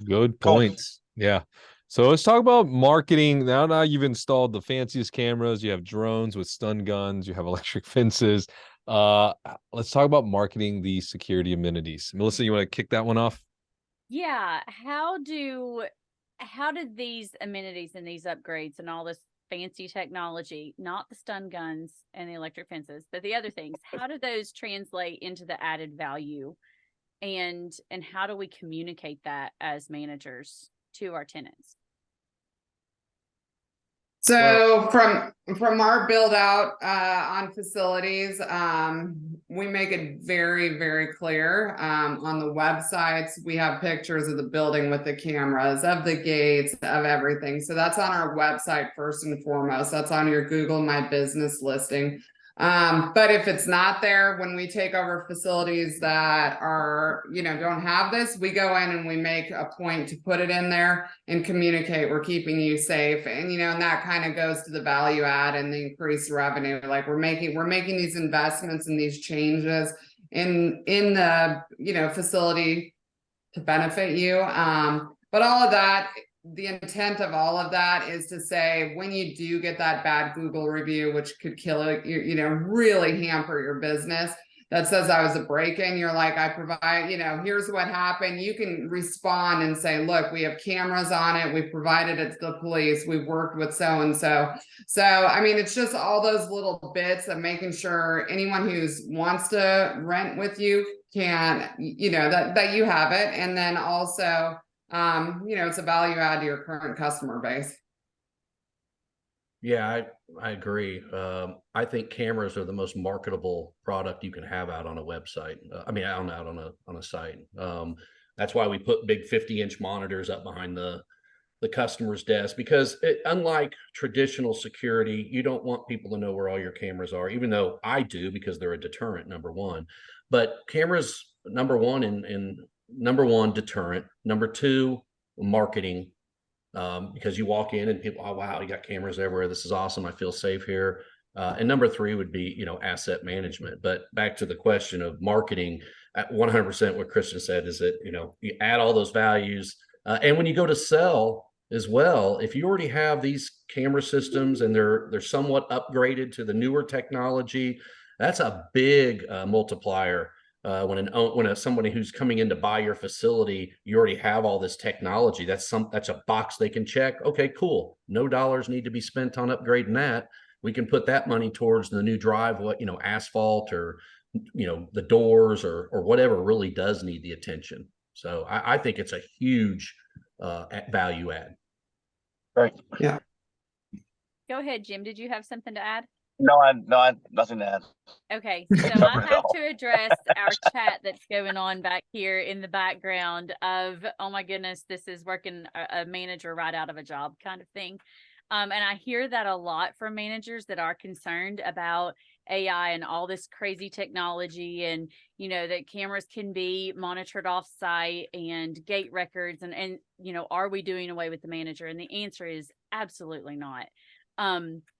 Good Cool. points. Yeah. So let's talk about marketing. Now you've installed the fanciest cameras, you have drones with stun guns, you have electric fences. Let's talk about marketing the security amenities. Melissa, you want to kick that one off? Yeah. How did these amenities and these upgrades and all this fancy technology, not the stun guns and the electric fences, but the other things, how do those translate into the added value? And how do we communicate that as managers to our tenants? So from our build out on facilities, we make it very, very clear. On the websites, we have pictures of the building with the cameras, of the gates, of everything. So that's on our website first and foremost. That's on your Google My Business listing. But if it's not there, when we take over facilities that are, don't have this, we go in and we make a point to put it in there and communicate, we're keeping you safe. And, and that kind of goes to the value add and the increased revenue. Like we're making these investments and these changes in the, facility to benefit you. But all of that, the intent of all of that is to say, when you do get that bad Google review, which could kill it, really hamper your business, that says I was a break-in, you're like, I provide, here's what happened. You can respond and say, look, we have cameras on it. We've provided it to the police. We've worked with so-and-so. So, I mean, it's just all those little bits of making sure anyone wants to rent with you can, that you have it. And then also, it's a value add to your current customer base. Yeah, I agree. I think cameras are the most marketable product you can have out on a website. Out on a site. That's why we put big 50-inch monitors up behind the customer's desk, because unlike traditional security, you don't want people to know where all your cameras are, even though I do, because they're a deterrent, number one. But cameras, number one, deterrent. Number two, marketing. Because you walk in and people, oh, wow, you got cameras everywhere. This is awesome. I feel safe here. And number three would be, asset management. But back to the question of marketing, at 100% what Kristin said is that, you add all those values. And when you go to sell as well, if you already have these camera systems and they're somewhat upgraded to the newer technology, that's a big multiplier. When somebody who's coming in to buy your facility, you already have all this technology. That's a box they can check. Okay, cool. No dollars need to be spent on upgrading that. We can put that money towards the new driveway, asphalt, or the doors, or whatever really does need the attention. So I think it's a huge value add. Right. Yeah. Go ahead, Jim. Did you have something to add? No, I nothing to add. Okay, so I have to address our chat that's going on back here in the background of, oh my goodness, this is working a manager right out of a job kind of thing. And I hear that a lot from managers that are concerned about AI and all this crazy technology, and that cameras can be monitored off site and gate records, and are we doing away with the manager? And the answer is absolutely not.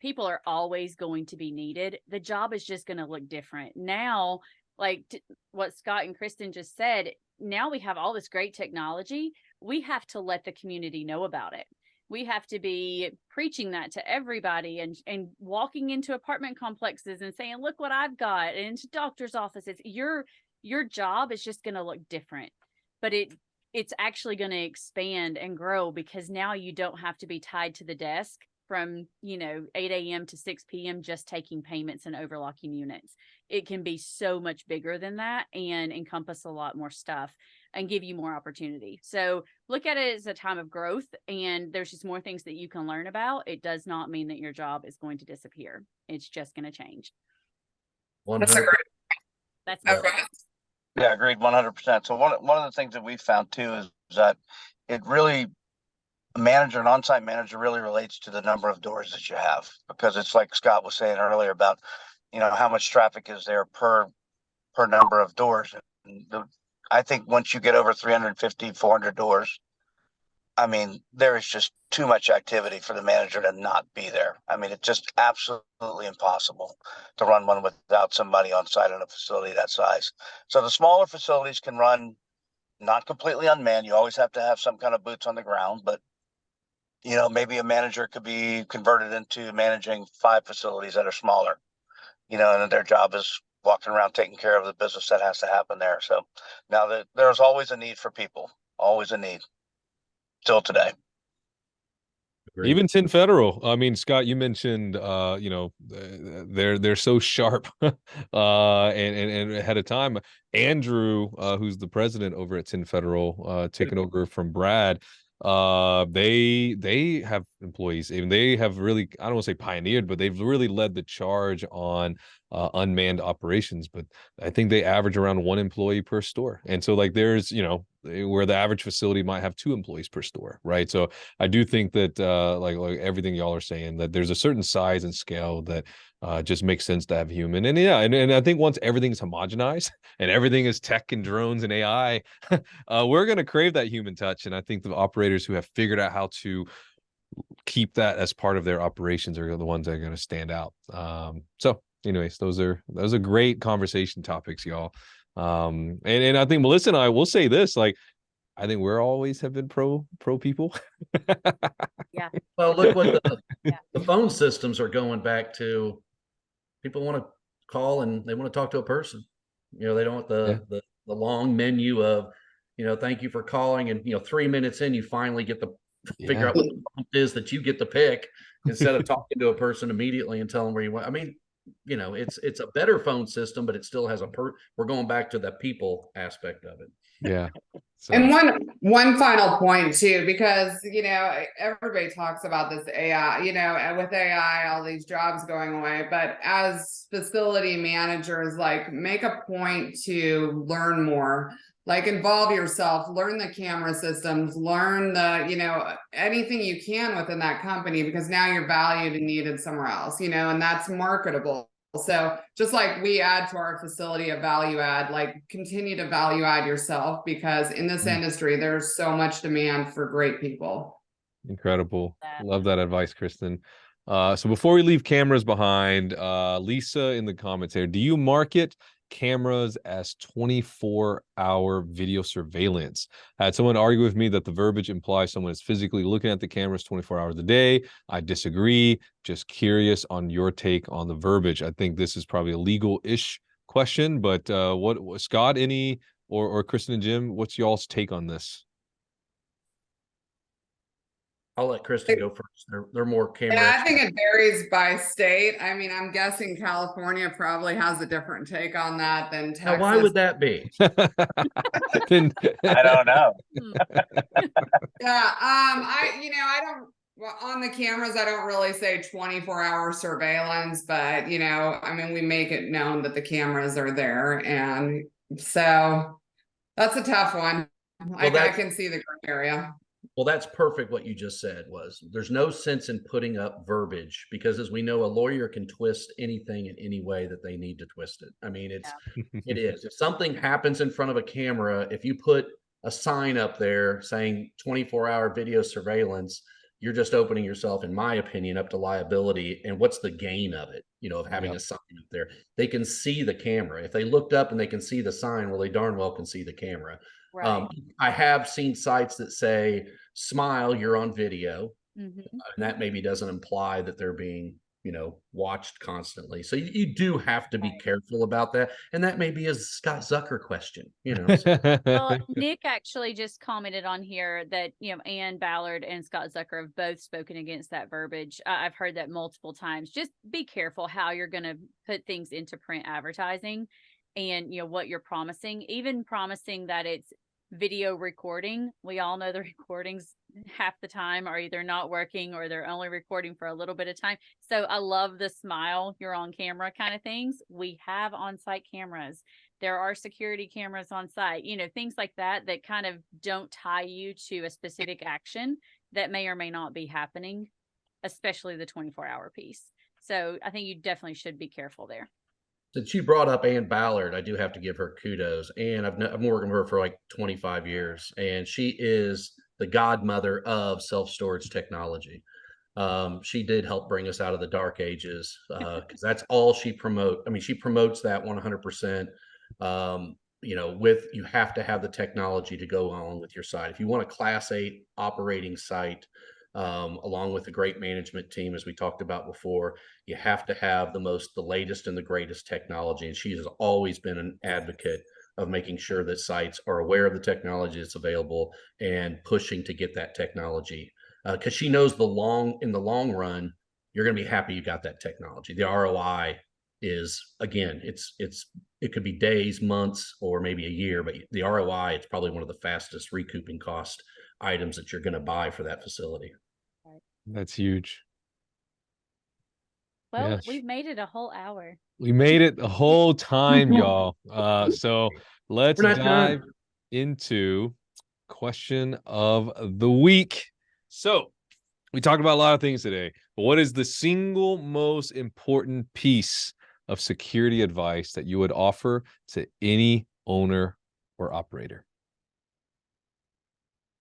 People are always going to be needed. The job is just going to look different now. Like what Scott and Kristin just said, now we have all this great technology. We have to let the community know about it. We have to be preaching that to everybody, and walking into apartment complexes and saying, look what I've got, and into doctor's offices. Your job is just going to look different, but it's actually going to expand and grow, because now you don't have to be tied to the desk from 8 a.m. to 6 p.m. just taking payments and overlocking units. It can be so much bigger than that and encompass a lot more stuff and give you more opportunity. So look at it as a time of growth, and there's just more things that you can learn about. It does not mean that your job is going to disappear. It's just going to change. 100%. That's a great. That's Okay. Yeah, agreed, 100%. So one of the things that we found too is that it really, a manager, an on-site manager, really relates to the number of doors that you have, because it's like Scott was saying earlier about, how much traffic is there per number of doors. And I think once you get over 350, 400 doors, I mean, there is just too much activity for the manager to not be there. I mean, it's just absolutely impossible to run one without somebody on site in a facility that size. So the smaller facilities can run not completely unmanned. You always have to have some kind of boots on the ground, but maybe a manager could be converted into managing 5 facilities that are smaller, and their job is walking around taking care of the business that has to happen there. So now there's always a need for people, always a need, still today. Agreed. Even 10 Federal. I mean, Scott, you mentioned, they're so sharp, and ahead of time. Andrew, who's the president over at 10 Federal, taking over from Brad. They have employees, and they have really, I don't want to say pioneered, but they've really led the charge on unmanned operations. But I think they average around 1 employee per store, and so like there's where the average facility might have 2 employees per store, right? So I do think that like everything y'all are saying, that there's a certain size and scale that just makes sense to have human. And yeah, and I think once everything's homogenized and everything is tech and drones and AI, we're going to crave that human touch. And I think the operators who have figured out how to keep that as part of their operations are the ones that are going to stand out. So anyways, those are great conversation topics, y'all. And I think Melissa and I will say this, like, I think we're always have been pro people. Yeah. Well, look what Yeah. the phone systems are going back to. People want to call and they want to talk to a person. They don't want the long menu of, thank you for calling, and 3 minutes in you finally get to figure out what the prompt is that you get to pick, instead of talking to a person immediately and telling them where you want. I mean, it's a better phone system, but it still has we're going back to the people aspect of it. Yeah. So. And one final point too, because everybody talks about this AI, with AI, all these jobs going away, but as facility managers, like, make a point to learn more, like, involve yourself, learn the camera systems, learn the, anything you can within that company, because now you're valued and needed somewhere else, and that's marketable. So just like we add to our facility a value add, like, continue to value add yourself, because in this industry, there's so much demand for great people. Incredible. Love that advice, Kristin. So before we leave cameras behind, Lisa in the comments here, do you market cameras as 24-hour video surveillance? I had someone argue with me that the verbiage implies someone is physically looking at the cameras 24 hours a day. I disagree. Just curious on your take on the verbiage. I think this is probably a legal-ish question, but what Scott, any or Kristin and Jim, what's y'all's take on this? I'll let Kristin go first. They're more camera. Yeah, I think it varies by state. I mean, I'm guessing California probably has a different take on that than Texas. Now, why would that be? I don't know. Yeah, I don't. Well, on the cameras, I don't really say 24-hour surveillance, but I mean, we make it known that the cameras are there, and so that's a tough one. I can see the gray area. Well, that's perfect. What you just said was there's no sense in putting up verbiage because, as we know, a lawyer can twist anything in any way that they need to twist it. I mean, it is. If something happens in front of a camera, if you put a sign up there saying 24-hour video surveillance, you're just opening yourself, in my opinion, up to liability. And what's the gain of it? Of having Yep. a sign up there. They can see the camera. If they looked up and they can see the sign, well, they darn well can see the camera. Right. I have seen sites that say, smile, you're on video. Mhm. And that maybe doesn't imply that they're being, watched constantly. So you do have to be Right. careful about that. And that may be a Scott Zucker question, so. Well, Nick actually just commented on here that, Ann Ballard and Scott Zucker have both spoken against that verbiage. I've heard that multiple times. Just be careful how you're going to put things into print advertising and, what you're promising, even promising that it's video recording. We all know the recordings half the time are either not working or they're only recording for a little bit of time. So I love the smile, you're on camera kind of things. We have on-site cameras. There are security cameras on site, things like that, that kind of don't tie you to a specific action that may or may not be happening, especially the 24-hour piece. So I think you definitely should be careful there. Since you brought up Ann Ballard, I do have to give her kudos. And I've been working with her for like 25 years, and she is the godmother of self-storage technology. She did help bring us out of the dark ages because that's all she promotes. I mean, she promotes that 100%. You have to have the technology to go on with your site. If you want a Class 8 operating site, along with a great management team, as we talked about before, you have to have the latest and the greatest technology. And she has always been an advocate of making sure that sites are aware of the technology that's available and pushing to get that technology. Because she knows in the long run, you're going to be happy you got that technology. The ROI is, again, it could be days, months, or maybe a year, but the ROI, it's probably one of the fastest recouping cost items that you're going to buy for that facility. That's huge. Well, Yes. we've made it a whole hour. We made it the whole time, y'all. So let's We're not dive done. into question of the week. So we talked about a lot of things today, but what is the single most important piece of security advice that you would offer to any owner or operator?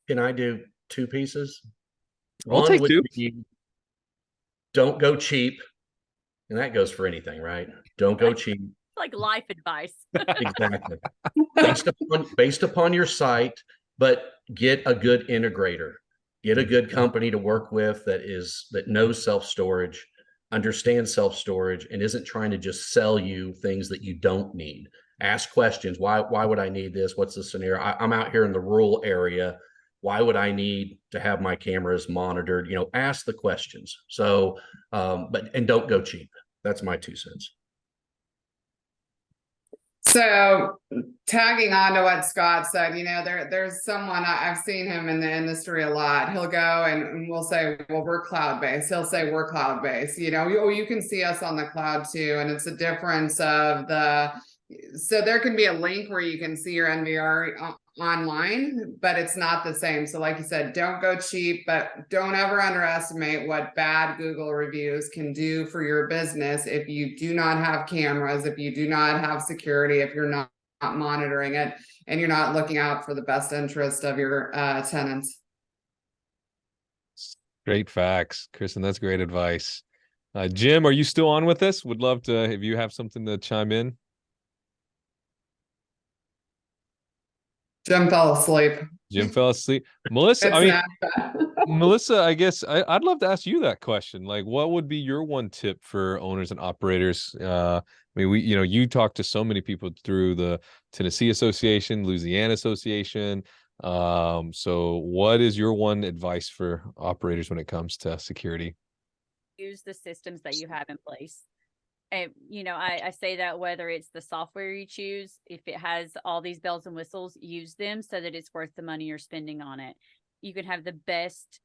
Can I do two pieces? I'll One take would two. be, don't go cheap. And that goes for anything, right? Don't go cheap. Like life advice. Exactly. Based upon your site, but get a good integrator. Get a good company to work with that knows self-storage, understands self-storage, and isn't trying to just sell you things that you don't need. Ask questions. Why would I need this? What's the scenario? I'm out here in the rural area. Why would I need to have my cameras monitored? Ask the questions. So, and don't go cheap. That's my 2 cents. So tagging on to what Scott said, there's someone I've seen him in the industry a lot. He'll go and we'll say, well, we're cloud-based. He'll say we're cloud-based. You can see us on the cloud too. And it's a difference of so there can be a link where you can see your NVR online, but it's not the same. So like you said, don't go cheap, but don't ever underestimate what bad Google reviews can do for your business if you do not have cameras, if you do not have security, if you're not monitoring it, and you're not looking out for the best interest of your tenants. Great facts, Kristin. That's great advice. Jim, are you still on with us? Would love to, if you have something to chime in. Jim fell asleep. Jim fell asleep. Melissa, Melissa, I guess I'd love to ask you that question. Like, what would be your one tip for owners and operators? You talk to so many people through the Tennessee Association, Louisiana Association. So what is your one advice for operators when it comes to security? Use the systems that you have in place. And, I say that whether it's the software you choose, if it has all these bells and whistles, use them so that it's worth the money you're spending on it. You can have the best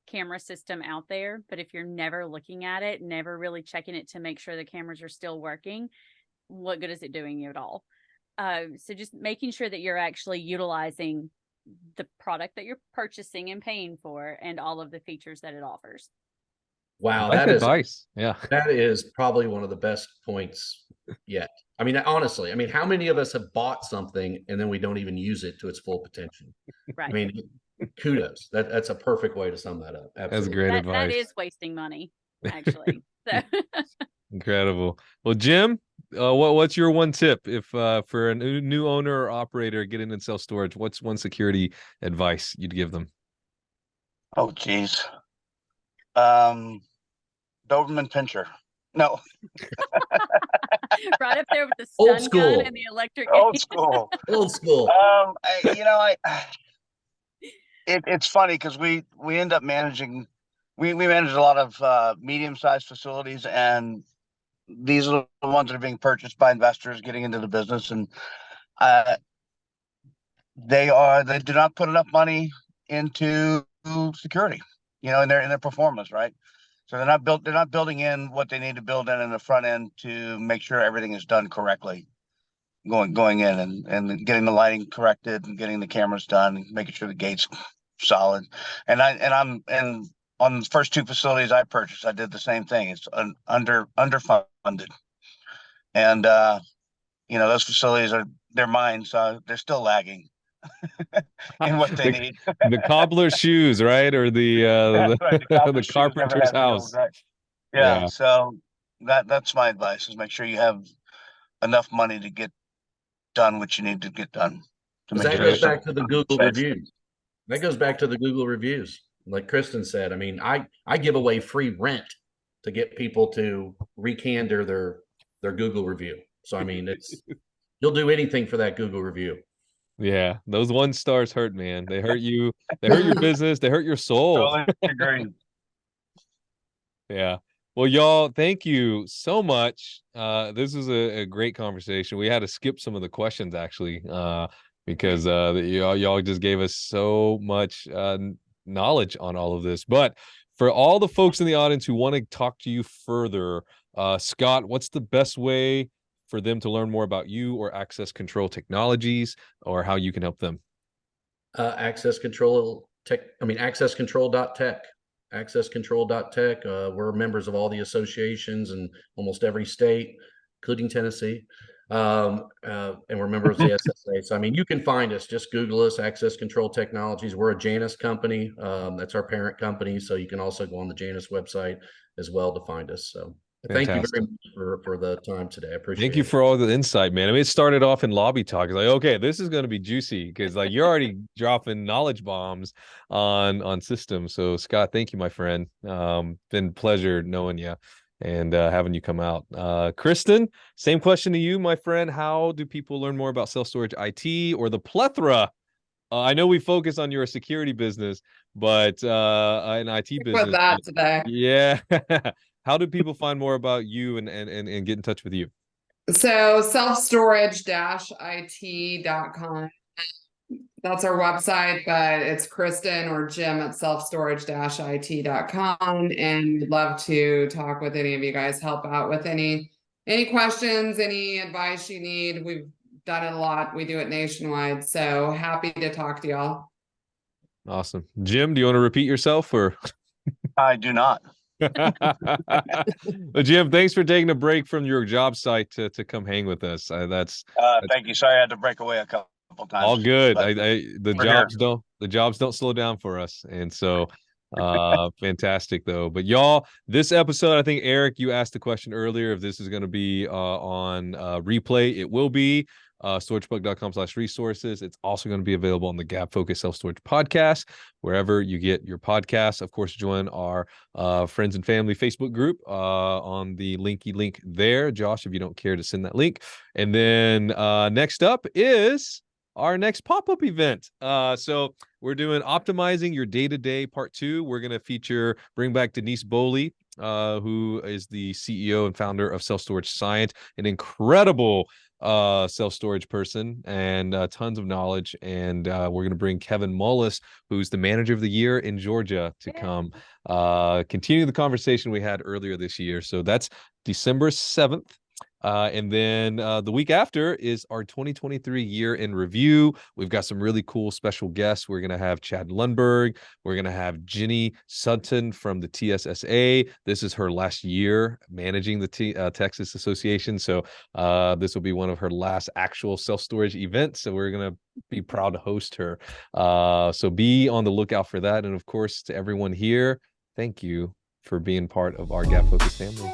camera system out there, but if you're never looking at it, never really checking it to make sure the cameras are still working, what good is it doing you at all? So just making sure that you're actually utilizing the product that you're purchasing and paying for and all of the features that it offers. Wow, That's advice. Yeah. that is probably one of the best points yet. I mean, honestly, I mean, how many of us have bought something and then we don't even use it to its full potential? Right. I mean, kudos. That's a perfect way to sum that up. That's Absolutely. great That advice. is wasting money, actually. So Incredible. Well, Jim, what's your one tip if for a new owner or operator getting in self-storage, what's one security advice you'd give them? Oh, geez. Doberman Pinscher. No, right up there with the Old stun gun school. and the electric. old school. Old school. It's funny because we end up managing, we manage a lot of medium-sized facilities, and these are the ones that are being purchased by investors getting into the business, and they do not put enough money into security, in their performance, right? So they're not building in what they need to build in the front end to make sure everything is done correctly going in, and getting the lighting corrected and getting the cameras done and making sure the gate's solid. And on the first two facilities I purchased, I did the same thing. It's underfunded. And those facilities they're mine, so they're still lagging in what they need. The cobbler's shoes, right? Or the That's right, the shoes never carpenter's had wheels, house. right? Yeah. So that's my advice, is make sure you have enough money to get done what you need to get done. That goes back to the Google reviews. That goes back to the Google reviews. Like Kristin said, I mean, I give away free rent to get people to recandor their Google review. So I mean, you'll do anything for that Google review. Yeah, those 1 stars hurt, man. They hurt you. They hurt your business. They hurt your soul. Totally agree. Yeah. Well, y'all, thank you so much. This was a great conversation. We had to skip some of the questions actually, because y'all just gave us so much knowledge on all of this. But for all the folks in the audience who want to talk to you further, Scott, what's the best way for them to learn more about you or Access Control Technologies, or how you can help them? Access Control Tech. I mean, accesscontrol.tech. Accesscontrol.tech. We're members of all the associations in almost every state, including Tennessee. And we're members of the SSA. So, I mean, you can find us. Just Google us, Access Control Technologies. We're a Janus company. That's our parent company. So you can also go on the Janus website as well to find us. So thank you very much for the time today. I appreciate it. Thank you for all the insight, man. I mean, it started off in lobby talk. It's like, okay, this is going to be juicy because like you're already dropping knowledge bombs on systems. So Scott, thank you, my friend. Been a pleasure knowing you and having you come out. Kristin, same question to you, my friend. How do people learn more about self-storage IT or the plethora? I know we focus on your security business, but an IT business. With that today. Yeah. How do people find more about you and get in touch with you? So selfstorage-it.com. That's our website, but it's Kristin or Jim at selfstorage-it.com. And we'd love to talk with any of you guys, help out with any questions, any advice you need. We've done it a lot. We do it nationwide. So happy to talk to y'all. Awesome. Jim, do you want to repeat yourself or? I do not. Well, Jim, thanks for taking a break from your job site to come hang with us. That's thank you. Sorry, I had to break away a couple times. All good. The jobs don't slow down for us, and so fantastic though. But y'all, this episode, I think Eric, you asked the question earlier if this is going to be on replay. It will be. storagebug.com/resources. It's also going to be available on the Gabfocus Self-Storage Podcast, wherever you get your podcasts. Of course, join our friends and family Facebook group on the link there. Josh, if you don't care to send that link. And then next up is our next pop-up event. So we're doing Optimizing Your Day-to-Day Part 2. We're going to bring back Denise Boley, who is the CEO and founder of Self Storage Science, an incredible self-storage person and tons of knowledge. And we're going to bring Kevin Mullis, who's the manager of the year in Georgia, to come continue the conversation we had earlier this year. So that's December 7th And then the week after is our 2023 year in review. We've got some really cool special guests. We're going to have Chad Lundberg. We're going to have Ginny Sutton from the TSSA. This is her last year managing the Texas Association. So this will be one of her last actual self-storage events. So we're going to be proud to host her. So be on the lookout for that. And of course, to everyone here, thank you for being part of our Gabfocus family.